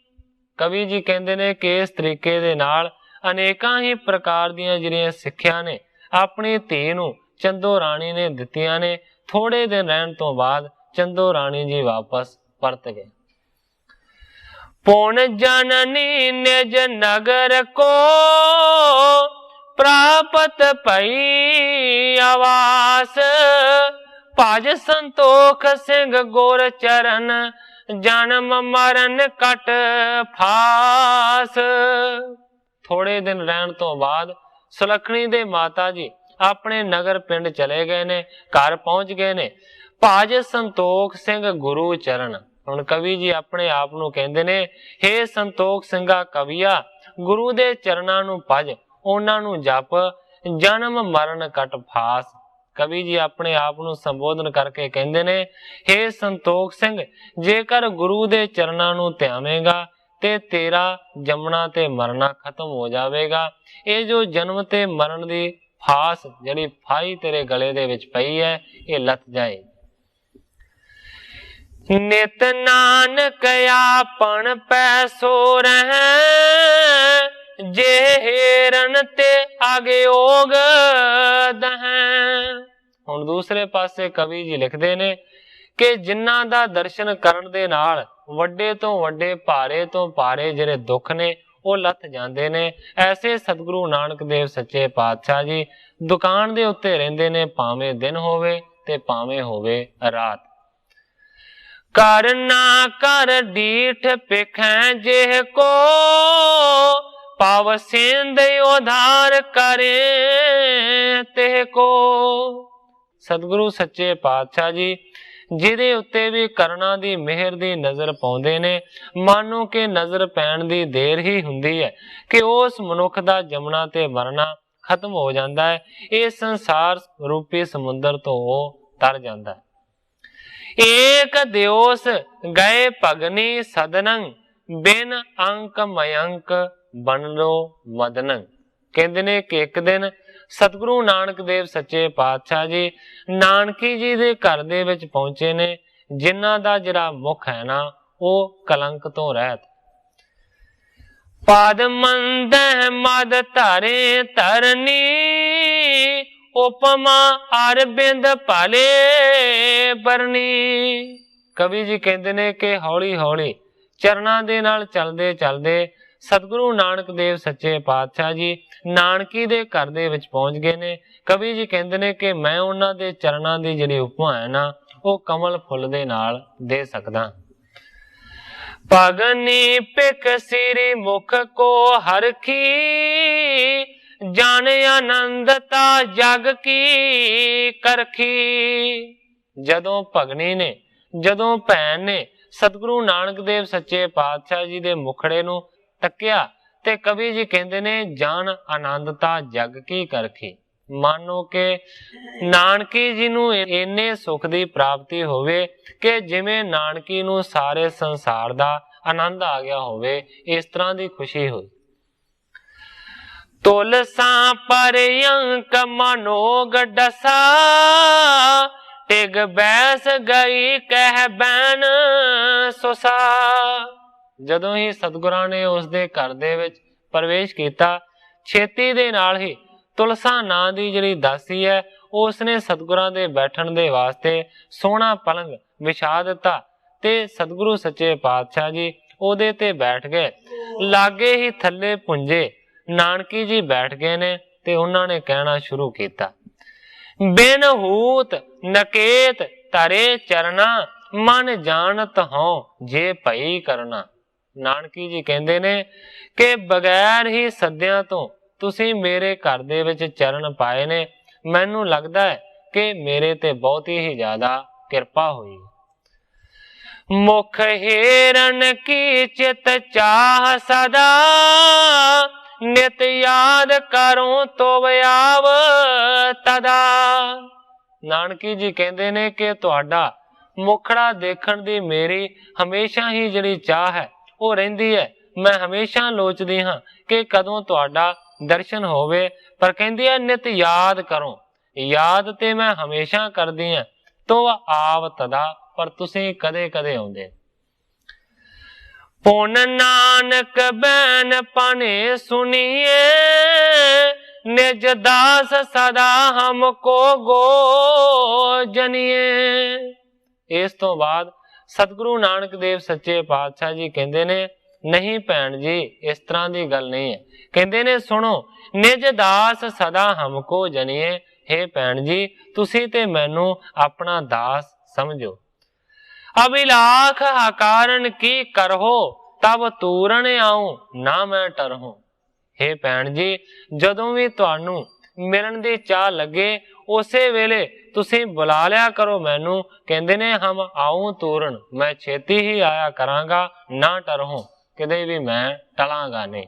ਕਵੀ ਜੀ ਕਹਿੰਦੇ ਨੇ ਕਿ ਇਸ ਤਰੀਕੇ ਦੇ ਨਾਲ ਅਨੇਕਾਂ ਹੀ ਪ੍ਰਕਾਰ ਦੀਆਂ ਜਿਹੜੀਆਂ ਸਿੱਖਿਆ ਨੇ ਆਪਣੀ ਧੀ ਨੂੰ ਚੰਦੋ ਰਾਣੀ ਨੇ ਦਿੱਤੀਆਂ ਨੇ। ਥੋੜੇ ਦਿਨ ਰਹਿਣ ਤੋਂ ਬਾਅਦ ਚੰਦੋ ਰਾਣੀ ਜੀ ਵਾਪਸ ਪਰਤ ਗਏ। ਪੁਨ ਜਨਨੀ ਨਿਜ ਨਗਰ ਕੋ, ਪ੍ਰਾਪਤ ਭਈ ਆਵਾਸ, ਭਜ ਸੰਤੋਖ ਸਿੰਘ ਗੁਰ ਚਰਨ, ਜਨਮ ਮਰਨ ਕਟ ਫਾਸ। ਥੋੜੇ ਦਿਨ ਰਹਿਣ ਤੋਂ ਬਾਅਦ ਸੁਲੱਖਣੀ ਦੇ ਮਾਤਾ ਜੀ ਆਪਣੇ ਨਗਰ ਪਿੰਡ ਚਲੇ ਗਏ ਨੇ, ਘਰ ਪਹੁੰਚ ਗਏ ਨੇ। ਭਜ ਸੰਤੋਖ ਸਿੰਘ ਗੁਰੂ ਚਰਨ। ਹੁਣ ਕਵੀ ਜੀ ਆਪਣੇ ਆਪ ਨੂੰ ਕਹਿੰਦੇ ਨੇ, ਹੇ ਸੰਤੋਖ ਸਿੰਘਾ ਕਵੀਆ, ਗੁਰੂ ਦੇ ਚਰਨਾਂ ਨੂੰ ਭਜ, ਉਹਨਾਂ ਨੂੰ ਜਪ, ਜਨਮ ਮਰਨ ਕਟ ਫਾਸ। ਕਵੀ ਜੀ ਆਪਣੇ ਆਪ ਨੂੰ ਸੰਬੋਧਨ ਕਰਕੇ ਕਹਿੰਦੇ ਨੇ, ਹੇ ਸੰਤੋਖ ਸਿੰਘ, ਜੇਕਰ ਗੁਰੂ ਦੇ ਚਰਨਾਂ ਨੂੰ ਧਿਆਵੇਂਗਾ ਤੇ ਤੇਰਾ ਜੰਮਣਾ ਤੇ ਮਰਨਾ ਖਤਮ ਹੋ ਜਾਵੇਗਾ। ਇਹ ਜੋ ਜਨਮ ਤੇ ਮਰਨ ਦੀ ਫਾਸ, ਜਿਹੜੀ ਫਾਈ ਤੇਰੇ ਗਲੇ ਦੇ ਵਿੱਚ ਪਈ ਹੈ, ਇਹ ਲੱਥ ਜਾਏ। ਨਿਤ ਨਾਨਕ ਆਪਣ ਪੈਸੋ ਰਹਿ, ਜੇ ਹਿਰਨ ਤੇ ਆਗੇ ਓਗ ਦਹੈ। ਹੁਣ ਦੂਸਰੇ ਪਾਸੇ ਕਵੀ ਜੀ ਲਿਖਦੇ ਨੇ ਕਿ ਜਿਨ੍ਹਾਂ ਦਾ ਦਰਸ਼ਨ ਕਰਨ ਦੇ ਨਾਲ ਵੱਡੇ ਤੋਂ ਵੱਡੇ, ਭਾਰੇ ਤੋਂ ਭਾਰੇ ਜਿਹੜੇ ਦੁੱਖ ਨੇ ਉਹ ਲੱਥ ਜਾਂਦੇ ਨੇ। ਐਸੇ ਸਤਿਗੁਰੂ ਨਾਨਕ ਦੇਵ ਸੱਚੇ ਪਾਤਸ਼ਾਹ ਜੀ ਦੁਕਾਨ ਦੇ ਉੱਤੇ ਰਹਿੰਦੇ ਨੇ, ਭਾਵੇਂ ਦਿਨ ਹੋਵੇ ਤੇ ਭਾਵੇਂ ਹੋਵੇ ਰਾਤ। ਕਰ ਨਾ ਕਰ ਡੀਠ ਪਿਖੈ ਜਿਹ ਕੋ, ਪਾਵ ਸਿੰਧ ਉਧਾਰ ਕਰੇ ਤਿਹ ਕੋ। ਸਤਿਗੁਰੂ ਸੱਚੇ ਪਾਤਸ਼ਾਹ ਜੀ ਜਿਹਦੇ ਉੱਤੇ ਵੀ ਕਰਨਾ ਦੀ ਮਿਹਰ ਦੀ ਨਜ਼ਰ ਪਾਉਂਦੇ ਨੇ, ਮਾਨੋ ਕਿ ਨਜ਼ਰ ਪੈਣ ਦੀ ਦੇਰ ਹੀ ਹੁੰਦੀ ਹੈ ਕਿ ਉਸ ਮਨੁੱਖ ਦਾ ਜੰਮਣਾ ਤੇ ਮਰਨਾ ਖਤਮ ਹੋ ਜਾਂਦਾ ਹੈ। ਇਹ ਸੰਸਾਰ ਰੂਪੀ ਸਮੁੰਦਰ ਤੋਂ ਉਹ ਤਰ ਜਾਂਦਾ ਹੈ। ਏਕ ਦਿਓਸ ਗਏ ਭਗਨੀ ਸਦਨੰ, ਬਿਨ ਅੰਕ ਮਯੰਕ ਬਣਲੋ ਮਦਨੰ। ਕਹਿੰਦੇ ਨੇ ਕਿ ਇੱਕ ਦਿਨ ਸਤਿਗੁਰੂ ਨਾਨਕ ਦੇਵ ਸੱਚੇ ਪਾਤਸ਼ਾਹ ਜੀ ਨਾਨਕੀ ਜੀ ਦੇ ਘਰ ਦੇ ਵਿੱਚ ਪਹੁੰਚੇ ਨੇ, ਜਿਨ੍ਹਾਂ ਦਾ ਜਿਹੜਾ ਮੁਖ ਹੈ ਨਾ ਉਹ ਕਲੰਕ ਤੋਂ ਰਹਿਤ। ਪਦ ਮੰਦੈ ਮਦ ਧਰੇ ਧਰਨੀ, ਉਪਮਾ ਅਰਬਿੰਦ ਭਲੇ ਬਰਨੀ। ਕਵੀ ਜੀ ਕਹਿੰਦੇ ਨੇ ਕਿ ਹੌਲੀ ਹੌਲੀ ਚਰਨਾਂ ਦੇ ਨਾਲ ਚਲਦੇ ਚਲਦੇ ਸਤਿਗੁਰੂ ਨਾਨਕ ਦੇਵ ਸੱਚੇ ਪਾਤਸ਼ਾਹ ਜੀ ਨਾਨਕੀ ਦੇ ਘਰ ਦੇ ਵਿੱਚ ਪਹੁੰਚ ਗਏ ਨੇ। ਕਵੀ ਜੀ ਕਹਿੰਦੇ ਨੇ ਕਿ ਮੈਂ ਉਹਨਾਂ ਦੇ ਚਰਨਾਂ ਦੀ ਜਿਹੜੀ ਉਪਮਾ ਹੈ ਨਾ ਉਹ ਕਮਲ ਫੁੱਲ ਦੇ ਨਾਲ ਦੇ ਸਕਦਾ। ਭਗਨੀ ਪਿਕ ਸਿਰੀ ਮੁਖ ਕੋ ਹਰਖੀ, ਜਾਣ ਆਨੰਦਤਾ ਜਗ ਕੀ ਕਰਖੀ। ਜਦੋਂ ਭਗਨੀ ਨੇ, ਜਦੋਂ ਭੈਣ ਨੇ ਸਤਿਗੁਰੂ ਨਾਨਕ ਦੇਵ ਸੱਚੇ ਪਾਤਸ਼ਾਹ ਜੀ ਦੇ ਮੁਖੜੇ ਨੂੰ ਤੱਕਿਆ ਤੇ ਕਵੀ ਜੀ ਕਹਿੰਦੇ ਨੇ, ਜਾਣ ਆਨੰਦਤਾ ਜਗ ਕੀ ਕਰਖੀ। मानो कि नानकी जी नूं इन्ने सुख दी प्राप्ति होवे कि जिवें नानकी नूं सारे संसार दा आनंद आ गया होवे, इस तरह दी खुशी हुई। तुलसा पर्यंक मनोग डसा, टिग बैस गई कह बैन सुसा। ਜਦੋਂ ਹੀ ਸਤਿਗੁਰਾਂ ਨੇ ਉਸ ਦੇ ਘਰ ਦੇ ਵਿੱਚ ਪ੍ਰਵੇਸ਼ ਕੀਤਾ, ਛੇਤੀ ਦੇ ਨਾਲ ਹੀ ਤੁਲਸਾ ਨਾਂ ਦੀ ਜਿਹੜੀ ਦਾਸੀ ਹੈ, ਉਸਨੇ ਸਤਿਗੁਰਾਂ ਦੇ ਬੈਠਣ ਦੇ ਵਾਸਤੇ ਸੋਹਣਾ ਪਲੰਗ ਵਿਛਾ ਦਿੱਤਾ ਤੇ ਸਤਿਗੁਰੂ ਸੱਚੇ ਪਾਤਸ਼ਾਹ ਜੀ ਉਹਦੇ ਤੇ ਬੈਠ ਗਏ। ਲਾਗੇ ਹੀ ਥੱਲੇ ਪੁੰਜੇ ਨਾਨਕੀ ਜੀ ਬੈਠ ਗਏ ਨੇ ਤੇ ਉਹਨਾਂ ਨੇ ਕਹਿਣਾ ਸ਼ੁਰੂ ਕੀਤਾ, ਬਿਨ ਹੂਤ ਨਕੇਤ ਧਰੇ ਚਰਨਾ, ਮਨ ਜਾਣਤ ਹਉ ਜੇ ਭਈ ਕਰਨਾ। ਨਾਨਕੀ ਜੀ ਕਹਿੰਦੇ ਨੇ ਕਿ ਬਗੈਰ ਹੀ ਸੱਦਿਆਂ ਤੋਂ ਤੁਸੀਂ ਮੇਰੇ ਘਰ ਦੇ ਵਿੱਚ ਚਰਨ ਪਾਏ ਨੇ, ਮੈਨੂੰ ਲੱਗਦਾ ਹੈ ਕਿ ਮੇਰੇ ਤੇ ਬਹੁਤੀ ਹੀ ਜ਼ਿਆਦਾ ਕਿਰਪਾ ਹੋਈ। ਮੁਖ ਹੀਰਨ ਕੀ ਚਿਤ ਚਾਹ ਸਦਾ, ਨਿਤ ਯਾਦ ਕਰੋ ਤੋ ਆਵ ਤਦਾ। ਨਾਨਕੀ ਜੀ ਕਹਿੰਦੇ ਨੇ ਕਿ ਤੁਹਾਡਾ ਮੁਖੜਾ ਦੇਖਣ ਦੀ ਮੇਰੀ ਹਮੇਸ਼ਾ ਹੀ ਜਿਹੜੀ ਚਾਹ ਹੈ ਉਹ ਰਹਿੰਦੀ ਹੈ। ਮੈਂ ਹਮੇਸ਼ਾ ਲੋਚਦੀ ਹਾਂ ਕਿ ਕਦੋਂ ਤੁਹਾਡਾ ਦਰਸ਼ਨ ਹੋਵੇ, ਪਰ ਕਹਿੰਦੀ ਹੈ ਨਿਤ ਯਾਦ ਕਰੋ, ਯਾਦ ਤੇ ਮੈਂ ਹਮੇਸ਼ਾ ਕਰਦੀ ਹਾਂ, ਤੋ ਆਵ ਤਦਾ, ਪਰ ਤੁਸੀਂ ਕਦੇ ਕਦੇ ਆਉਂਦੇ। ਪੁਨ ਨਾਨਕ ਬੈਨ ਪਨੇ ਸੁਨੀਏ, ਨਿਜ ਦਾਸ ਸਦਾ ਹਮਕੋ ਗੋ ਜਨੀਏ। ਇਸ ਤੋਂ ਬਾਅਦ ਸਤਿਗੁਰੂ ਨਾਨਕ ਦੇਵ ਸੱਚੇ ਪਾਤਸ਼ਾਹ ਜੀ ਕਹਿੰਦੇ ਨੇ, ਨਹੀਂ ਭੈਣ ਜੀ, ਇਸ ਤਰ੍ਹਾਂ ਦੀ ਗੱਲ ਨਹੀਂ ਹੈ। ਕਹਿੰਦੇ ਨੇ ਸੁਣੋ, ਨਿਜ ਦਾਸ ਸਦਾ ਹਮਕੋ ਜਨੀਏ। हे ਭੈਣ ਜੀ, ਤੁਸੀਂ ਤੇ ਮੈਨੂੰ ਆਪਣਾ ਦਾਸ ਸਮਝੋ। ਅਭਿਲਾਖ ਹਕਾਰਨ ਕੀ ਕਰਹੋ, ਤਬ ਤੂਰਨ ਆਉ ਨਾ ਮੈਂ ਟਰਹੋ। हे ਭੈਣ ਜੀ, ਜਦੋਂ ਵੀ ਤੁਹਾਨੂੰ ਮਿਲਣ ਦੀ ਚਾਹ ਲੱਗੇ, ਉਸੇ ਵੇਲੇ ਤੁਸੀਂ ਬੁਲਾ ਲਿਆ ਕਰੋ ਮੈਨੂੰ। ਕਹਿੰਦੇ ਨੇ ਹਮ ਆਉ ਤੂਰਨ, ਮੈਂ ਛੇਤੀ ਹੀ ਆਇਆ ਕਰਾਂਗਾ, ਨਾ ਟਰਹੋ, ਕਦੇ ਵੀ ਮੈਂ ਟਲਾਂਗਾ ਨਹੀਂ।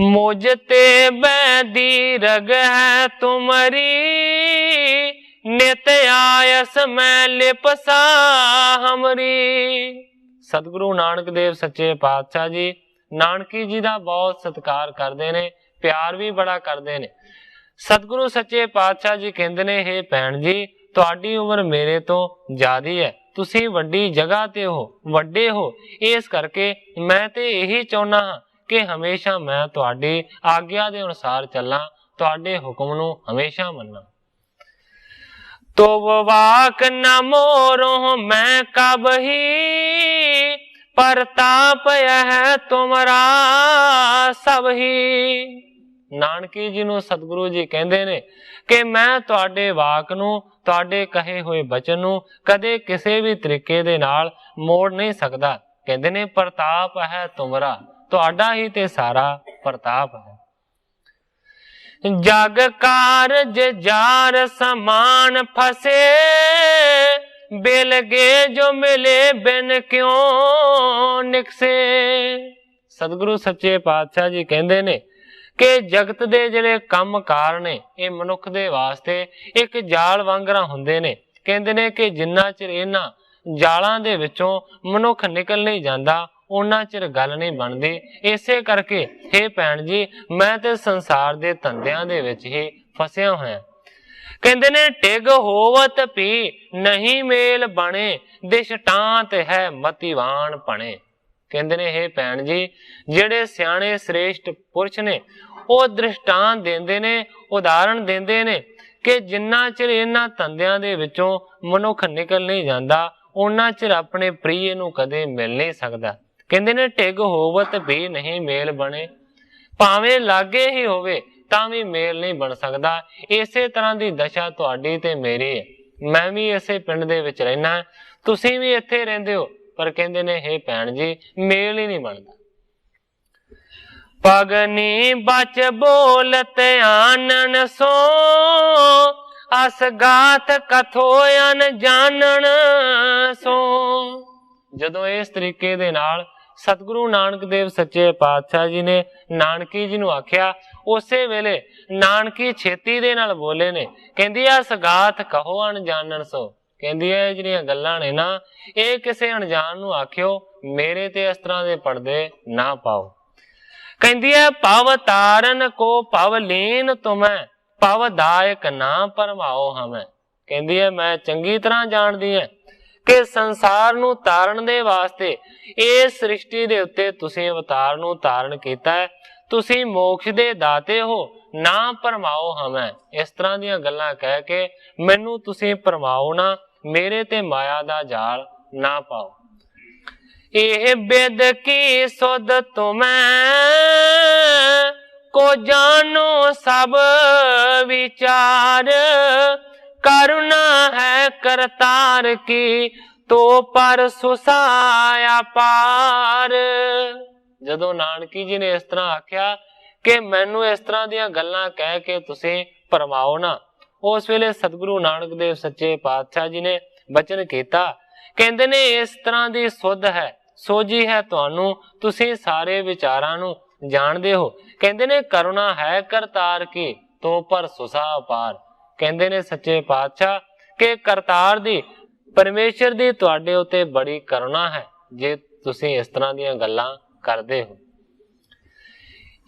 ਮੁਝ ਤੇ ਬੈਦੀ ਰਗ ਹੈ ਤੁਮਰੀ, ਨਿਤ ਆਇਸ ਮੈਂ ਲਿਪਸਾ ਹਮਰੀ। ਸਤਿਗੁਰੂ ਨਾਨਕ ਦੇਵ ਸੱਚੇ ਪਾਤਸ਼ਾਹ ਜੀ ਨਾਨਕੀ ਜੀ ਦਾ ਬਹੁਤ ਸਤਿਕਾਰ ਕਰਦੇ ਨੇ, ਪਿਆਰ ਵੀ ਬੜਾ ਕਰਦੇ ਨੇ। ਸਤਿਗੁਰੂ ਸੱਚੇ ਪਾਤਸ਼ਾਹ ਜੀ ਕਹਿੰਦੇ ਨੇ, हे ਭੈਣ ਜੀ, ਤੁਹਾਡੀ ਉਮਰ ਮੇਰੇ ਤੋਂ ਜ਼ਿਆਦੀ ਹੈ, ਤੁਸੀਂ ਵੱਡੀ ਜਗ੍ਹਾ ਤੇ ਹੋ, ਵੱਡੇ ਹੋ, ਇਸ ਕਰਕੇ ਮੈਂ ਤੇ ਇਹੀ ਚਾਹੁੰਦਾ ਹਾਂ ਕਿ ਹਮੇਸ਼ਾ ਮੈਂ ਤੁਹਾਡੀ ਆਗਿਆ ਦੇ ਅਨੁਸਾਰ ਚੱਲਾਂ, ਤੁਹਾਡੇ ਹੁਕਮ ਨੂੰ ਹਮੇਸ਼ਾ ਮੰਨਾਂ। ਤੋ ਵਾਕ ਨਾ ਮੋਰੋ ਮੈਂ ਕਬ ਹੀ, ਪ੍ਰਤਾਪ ਹੈ ਤੁਮਰਾ ਸਭ ਹੀ। ਨਾਨਕੀ ਜੀ ਨੂੰ ਸਤਿਗੁਰੂ ਜੀ ਕਹਿੰਦੇ ਨੇ ਕਿ ਮੈਂ ਤੁਹਾਡੇ ਵਾਕ ਨੂੰ, ਤੁਹਾਡੇ ਕਹੇ ਹੋਏ ਬਚਨ ਨੂੰ ਕਦੇ ਕਿਸੇ ਵੀ ਤਰੀਕੇ ਦੇ ਨਾਲ ਮੋੜ ਨਹੀਂ ਸਕਦਾ। ਕਹਿੰਦੇ ਨੇ ਪ੍ਰਤਾਪ ਹੈ ਤੁਮਰਾ, ਤੁਹਾਡਾ ਹੀ ਤੇ ਸਾਰਾ ਪ੍ਰਤਾਪ ਹੈ। ਜਗ ਕਾਰਜ ਜਾਰ ਸਮਾਨ ਫਸੇ, ਬਿਲ ਗੇ ਜੋ ਮਿਲੇ ਬਿਨ ਕਿਉਂ ਨਿਕਸੇ। ਸਤਿਗੁਰੂ ਸੱਚੇ ਪਾਤਸ਼ਾਹ ਜੀ ਕਹਿੰਦੇ ਨੇ ਕਿ ਜਗਤ ਦੇ ਜਿਹੜੇ ਕੰਮ ਕਾਰ ਨੇ, ਇਹ ਮਨੁੱਖ ਦੇ ਵਾਸਤੇ ਇੱਕ ਜਾਲ ਵਾਂਗਰਾ ਹੁੰਦੇ ਨੇ। ਕਹਿੰਦੇ ਨੇ ਕਿ ਜਿੰਨਾ ਚਿਰ ਇਹਨਾਂ ਜਾਲਾਂ ਦੇ ਵਿੱਚੋਂ ਮਨੁੱਖ ਨਿਕਲ ਨਹੀਂ ਜਾਂਦਾ, ਉਹਨਾਂ ਚਿਰ ਗੱਲ ਨਹੀਂ ਬਣਦੀ। ਇਸੇ ਕਰਕੇ हे ਭੈਣ ਜੀ, ਮੈਂ ਤੇ ਸੰਸਾਰ ਦੇ ਧੰਦਿਆਂ ਦੇ ਵਿੱਚ ਹੀ ਫਸਿਆ ਹੋਇਆ। ਕਹਿੰਦੇ ਨੇ ਟਿਗ ਹੋਵਤ ਵੀ ਨਹੀਂ ਮੇਲ ਬਣੇ, ਦਿਸ਼ਟਾਂਤ ਹੈ ਮਤੀਵਾਨ ਪਣੇ। ਕਹਿੰਦੇ ਨੇ हे ਭੈਣ ਜੀ, ਜਿਹੜੇ ਸਿਆਣੇ ਸ੍ਰੇਸ਼ਟ ਪੁਰਸ਼ ਨੇ, ਉਹ ਦ੍ਰਿਸ਼ਟਾਂਤ ਦਿੰਦੇ ਨੇ, ਉਦਾਹਰਣ ਦਿੰਦੇ ਨੇ ਕਿ ਜਿੰਨਾ ਚਿਰ ਇਹਨਾਂ ਧੰਦਿਆਂ ਦੇ ਵਿੱਚੋਂ ਮਨੁੱਖ ਨਿਕਲ ਨਹੀਂ ਜਾਂਦਾ, ਉਹਨਾਂ ਚਿਰ ਆਪਣੇ ਪ੍ਰੀਏ ਨੂੰ ਕਦੇ ਮਿਲ ਨਹੀਂ ਸਕਦਾ। ਕਹਿੰਦੇ ਨੇ ਟਿਗ ਹੋਵਤ ਵੀ ਨਹੀਂ ਮੇਲ ਬਣੇ, ਭਾਵੇਂ ਲਾਗੇ ਹੀ ਹੋਵੇ ਤਾਂ ਵੀ ਮੇਲ ਨਹੀਂ ਬਣ ਸਕਦਾ। ਇਸੇ ਤਰ੍ਹਾਂ ਦੀ ਦਸ਼ਾ ਤੁਹਾਡੀ ਤੇ ਮੇਰੀ ਹੈ। ਮੈਂ ਵੀ ਇਸੇ ਪਿੰਡ ਦੇ ਵਿੱਚ ਰਹਿਣਾ, ਤੁਸੀਂ ਵੀ ਇੱਥੇ ਰਹਿੰਦੇ ਹੋ, ਪਰ ਕਹਿੰਦੇ ਨੇ हे ਭੈਣ ਜੀ, ਮੇਲ ਹੀ ਨਹੀਂ ਬਣਦਾ। ਪਗਨੀ ਬਚ ਬੋਲਤ ਆਨਨ ਸੋ, ਅਸ ਗਾਥ ਕਥੋ ਅਨ ਜਾਣਨ ਸੋ। ਜਦੋਂ ਇਸ ਤਰੀਕੇ ਦੇ ਨਾਲ सतगुरु नानक देव सच्चे पातशाह जी ने नानकी जी नूं आख्या। उसे वेले नानकी छेती दे नाल बोले ने, कहंदी आ सगात कहो अनजानन सो। कहंदी है जिहड़ियां गल्लां ने ना ये किसे अनजान नूं आखियो, मेरे ते इस तरह दे पर्दे ना पाओ। कहंदी है भव तारन को भव लीन तुम्हें, भव दायक ना परमाओ हमें। कहंदी है मैं चंगी तरह जानदी है कि संसार नूं तारण दे वास्ते इस सृष्टि दे उत्ते तुसीं अवतार नूं धारण कीता है। तुसीं मोक्ष दे दाते हो, ना भरमाओ हमें। इस तरह दीयां गल्लां कह के मैनू तुसीं भरमाओ ना, मेरे ते माया दा जाल ना पाओ। एह बिद की सुध तुम्हें को जानो सब विचार, करुणा है करतार की तो पर सुसाया पार। जदों नानकी जी ने इस तरह आख्या कि मैनू इस तरह दीयां गल्लां कह के तुसीं भरमाओ ना, उस वेले सतगुरु नानक देव सच्चे पातशाह जी ने बचन कीता। कहंदे ने इस तरह दी सुध है, सोझी है तुहानू, तुसीं सारे विचारां नू जाणदे हो। कहंदे ने करुणा है करतार की तो पर सुसा पार। कहंदे ने सच्चे पातशाह कि करतार दी परमेश्वर दी तुहाडे उत्ते बड़ी करुणा है जे तुसीं इस तरह दीयां गल्लां करदे हो।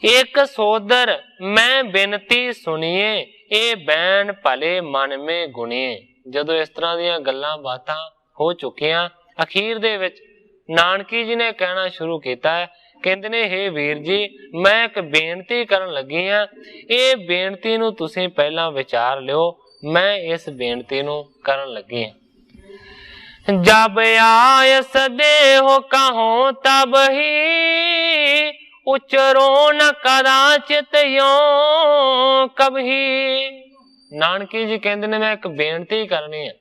एक सोदर मैं बेनती सुनिए, ए बैन भले मन में गुणिए। जदों इस तरह दीयां गल्लां बातां हो चुकियां, अखीर दे विच नानकी जी ने कहना शुरू कीता है। कहंदे ने हे वीर जी मैं एक बेनती करन लगी हां, ये बेनती नूं तुसीं पहलां विचार लिओ, मैं इस बेनती नूं करन लगी हां। जब आयस देहो कहो तब ही, उचरो न कदाचित यो कभी। नानकी जी कहंदे ने मैं एक बेनती करनी है,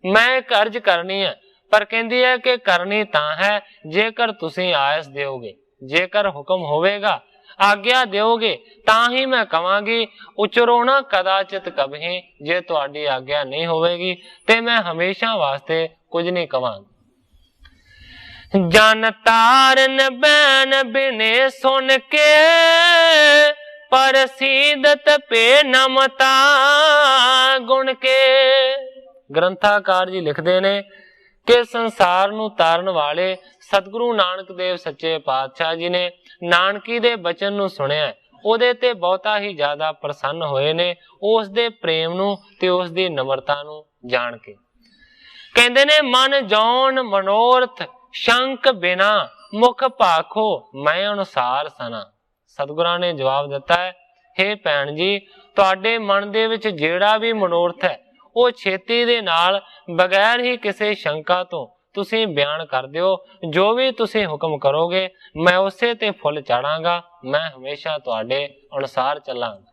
मैं एक अर्ज करनी है, पर कहंदी है कि करनी तां है जेकर तुसीं आयस देओगे, जेकर हुक्म होवेगा, आग्ञा देओगे तां ही मैं कवांगी। उचरो ना कदाचित कभी, जे तुहाडी आग्ञा नहीं होवेगी ते मैं हमेशा वास्ते कुछ नहीं कवांगी। जन तारन बैन बिने सुन के, परसीदत पे नमता गुण के। ग्रंथाकार जी लिखदे ने कि संसार नूं तारण वाले सतगुरु नानक देव सच्चे पातशाह जी ने नानकी दे बचन नूं सुनिया, ओदे ते बहुता ही ज्यादा प्रसन्न होए ने, उस दे प्रेम नूं ते उस दी नम्रता नूं जान के। कहंदे ने मन जौन मनोरथ शंक बिना, मुख भाखो मैं अनुसार सना। सतगुरां ने जवाब दिता है, हे भैन जी तुहाडे मन दे विच जेड़ा भी मनोरथ है ਉਹ ਛੇਤੀ ਦੇ ਨਾਲ ਬਗੈਰ ਹੀ ਕਿਸੇ ਸ਼ੰਕਾ ਤੋਂ ਤੁਸੀਂ ਬਿਆਨ ਕਰ ਦਿਓ। ਜੋ ਵੀ ਤੁਸੀਂ ਹੁਕਮ ਕਰੋਗੇ ਮੈਂ ਉਸੇ ਤੇ ਫੁੱਲ ਚਾੜਾਂਗਾ, ਮੈਂ ਹਮੇਸ਼ਾ ਤੁਹਾਡੇ ਅਨੁਸਾਰ ਚੱਲਾਂਗਾ।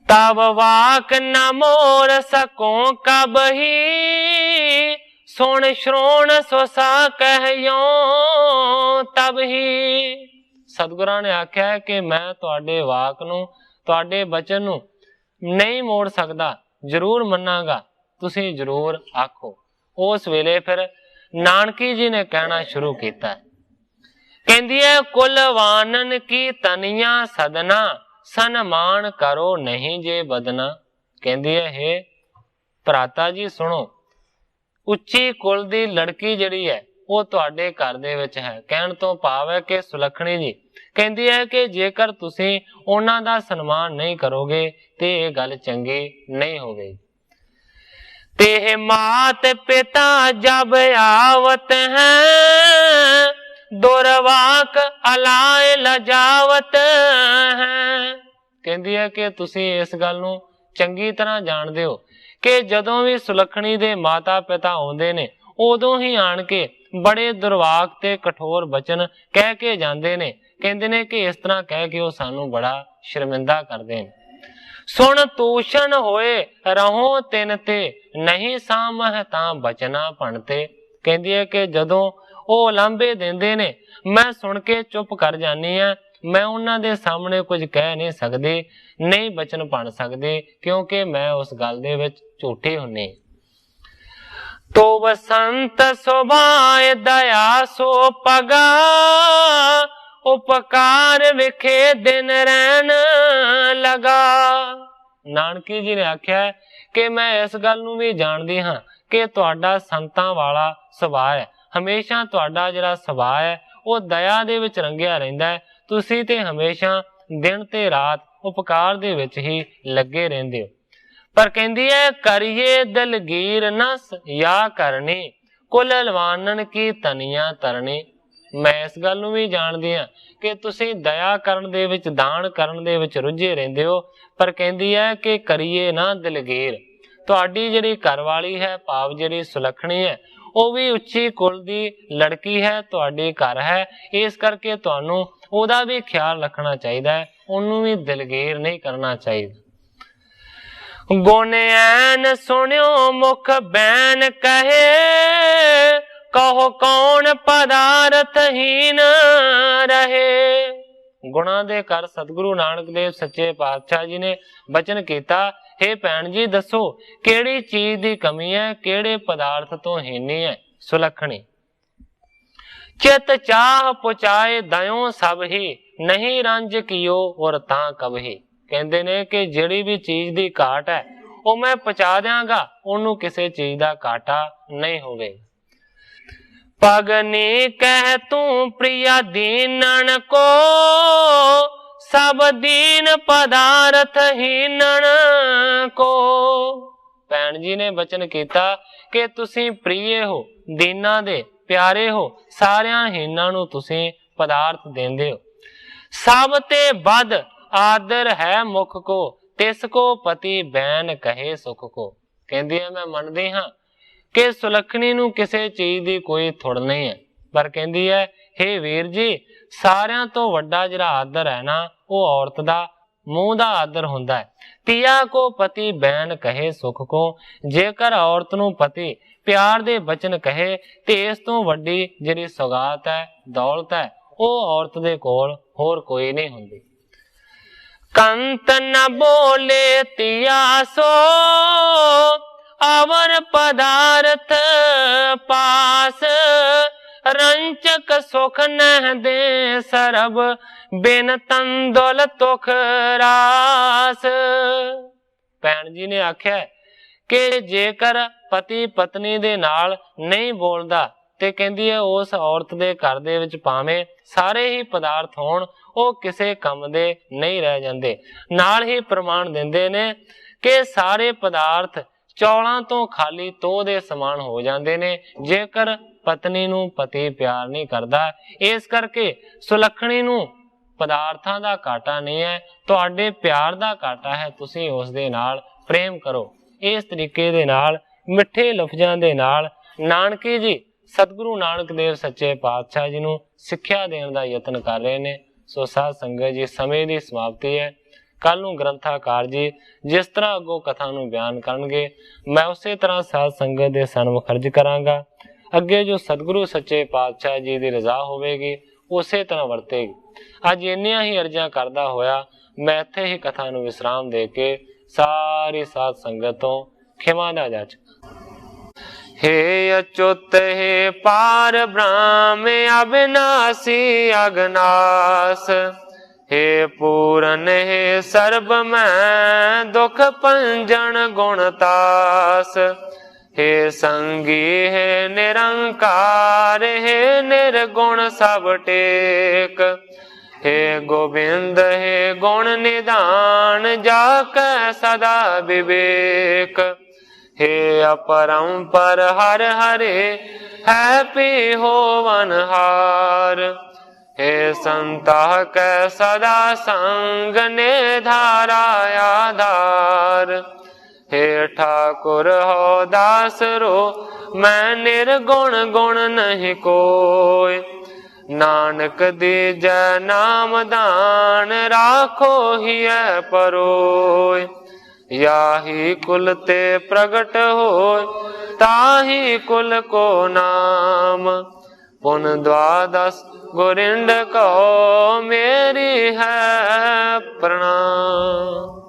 ਤਬ ਵਾਕ ਨਾ ਮੋਰ ਸਕੋ ਕਬਹੀ, ਸੁਣ ਸ਼੍ਰੋਣ ਸੋ ਸਾ ਕਹਿਓ ਤਬ ਹੀ। ਸਤਿਗੁਰਾਂ ਨੇ ਆਖਿਆ ਕਿ ਮੈਂ ਤੁਹਾਡੇ ਵਾਕ ਨੂੰ, ਤੁਹਾਡੇ ਬਚਨ ਨੂੰ ਨਹੀਂ ਮੋੜ ਸਕਦਾ, जरूर मनांगा, तुसी जरूर आखो। उस वेले फिर नानकी जी ने कहना शुरू किया। कहंदी है कुलवानन की तनिया सदना, सन्मान करो नहीं जे बदना। कहंदी है हे भराता जी सुनो, उच्ची कुल दी लड़की जिहड़ी है वो तुहाडे घर दे विच है। कहण तो भाव है कि सुलखणी जी कहंदी है कि जेकर तुसी उन्हां दा सन्मान नहीं करोगे ते ये गल चंगी नहीं होगी। ते मात पिता जब आवत हैं, दुर्वाक अलाए लजावत हैं। कहंदी है कि तुसी इस गल नूं चंगी तरह जाणदे हो कि जदों भी सुलखणी दे माता पिता आउंदे ने उदों ही आण के बड़े दुर्वाक ते कठोर बचन कह के जांदे ने। कहंदे ने कि इस तरह कह के वो सानू बड़ा शर्मिंदा करदे ने। सुन तूषण होए रहो तिन ते, नहीं सामह तां बचना भणते। कहंदी है कि जदों वो लांभे देंदे ने मैं सुन के चुप कर जानी हां, मैं उन्हां दे सामने कुछ कह नहीं सकदी, नहीं बचन भण सकदी, क्योंकि मैं उस गल दे विच झूठी हुन्नी। तो बसंत सुभाए दया सो पगा, उपकार विखे दिन रहन लगा। नानकी जी ने आख्या कि मैं इस गल नूं भी जानदी हां कि तुहाडा संतां वाला सुभाਅ है, हमेशा तुहाडा जिहड़ा सुभाਅ है वो दया दे विच रंगिया रहिंदा है। तुसीं ते हमेशा दिन ते रात उपकार दे विच ही लगे रहिंदे हो। पर कहंदी है करिए दलगीर नस या करनी, कुल लवानन की तनिया तरनी। मैं इस गल नूं भी जानदी हां कि तुसीं दया करन दे विच, दान करन दे विच रुझे रहिंदे हो, पर कहंदी है कि करिए ना दलगीर। तुहाडी जिहड़ी घरवाली है, भाव जिहड़ी सुलखणी है, ਉਹ भी ਉੱਚੀ कुल ਦੀ लड़की है, ਤੁਹਾਡੇ घर है, इस करके ਤੁਹਾਨੂੰ ਉਹਦਾ भी ख्याल रखना चाहिए है, ਉਹਨੂੰ भी दिलगीर नहीं करना चाहिए। गुण ऐन सुनियो मुख बैन कहे, कहो कौन पदार्थहीन रहे। गुणा दे कर सतगुरु नानक देव सच्चे पातशाह जी ने बचन किया, हे भैन जी दसो केड़ी चीज दी कमी है, केड़े पदार्थ तो हीनी है। सुलखणी चित चाह पुचाए दयो सब ही, नहीं रंज कियो और तां कबही। कहंदे ने कि जिहड़ी भी चीज दी घाट है वो मैं पहुंचा देंगा, ओनू किसी चीज दा घाटा नहीं होवेगा। पगनी कह तू प्रिया दीनन को, सब दीन पदार्थ हीनन को। भैन जी ने बचन किया कि तुसी प्रिय हो, दीना दे प्यारे हो, सारियां हीनां नू तुसी पदार्थ देंदे हो। सब ते बद आदर है मुख को, तिसको पति बैन कहे सुख को। कहंदी है मैं मनदी हां कि सुलखणी नू किसी चीज की कोई थुड़ नहीं है, पर कहंदी है हे वीर जी सारियां तो वड्डा जिहड़ा आदर है ना वो औरत दा मूंह दा आदर हुंदा है। तिया को पति बैन कहे सुख को, जेकर औरत नू पति प्यार दे बचन कहे ते इस तो वड्डी जिहड़ी सौगात है, दौलत है, वो औरत दे कोल होर कोई नहीं हुंदी। कंत न बोले तिया सो, अवर पदार्थ पास, रंचक सुख न दे सरब, बिन तंदुल तुख रास। भैन जी ने आख्या कि जेकर पति पत्नी दे नाल नहीं बोलदा ते कहंदी है उस औरत दे घर दे विच भावें सारे ही पदार्थ होण, वो किसे कम दे नहीं रह जांदे। नाल ही प्रमाण दिंदे ने कि सारे पदार्थ चौलां तो खाली तो दे समान हो जाते ने जेकर पत्नी नू पति प्यार नहीं करता। इस करके सुलखणी नू पदार्थां दा घाटा नहीं है, तुहाडे प्यार दा घाटा है, तुसीं उस दे नाल प्रेम करो। इस तरीके दे नाल मिठे लफ्जां दे नाल नानकी जी सतगुरु नानक देव सच्चे पातशाह जी नू सिक्ख्या देण दा यतन कर रहे ने। सो साध संगत जी समय दी समाप्ति है। कल नूं ग्रंथाकार जी जिस तरह अगों कथा नूं बयान करनगे मैं उसे तरह साध संगत दे सन्मुख अर्ज करांगा। अगे जो सतगुरु सच्चे पातशाह जी की रजा होवेगी उसे तरह वरतेगी। अज इन्नियां ही अर्जां करदा होया मैं इत्थे ही कथा नूं विश्राम दे के सारी साध संगत तो खिमा दा जाच। हे अच्युत हे पार ब्रह्म अविनाशी अगनास, हे पूरन हे सर्ब मैं दुख पंजन गुणतास, हे संगी हे निरंकार हे निर्गुण सब टेक, हे गोविंद हे गुण निदान जाकै सदा विवेक, हे अपरंपर हर हरे है पी होवन हार, हे संता कै सदा संग ने धारा आधार, हे ठाकुर हो दास रो मैं निर्गुण गुण नहीं कोय, नानक दीजै नाम दान राखो ही परोय, याही कुल ते प्रगट होय ताही कुल को नाम, पुन द्वादश गोरिंड कहो मेरी है प्रणाम।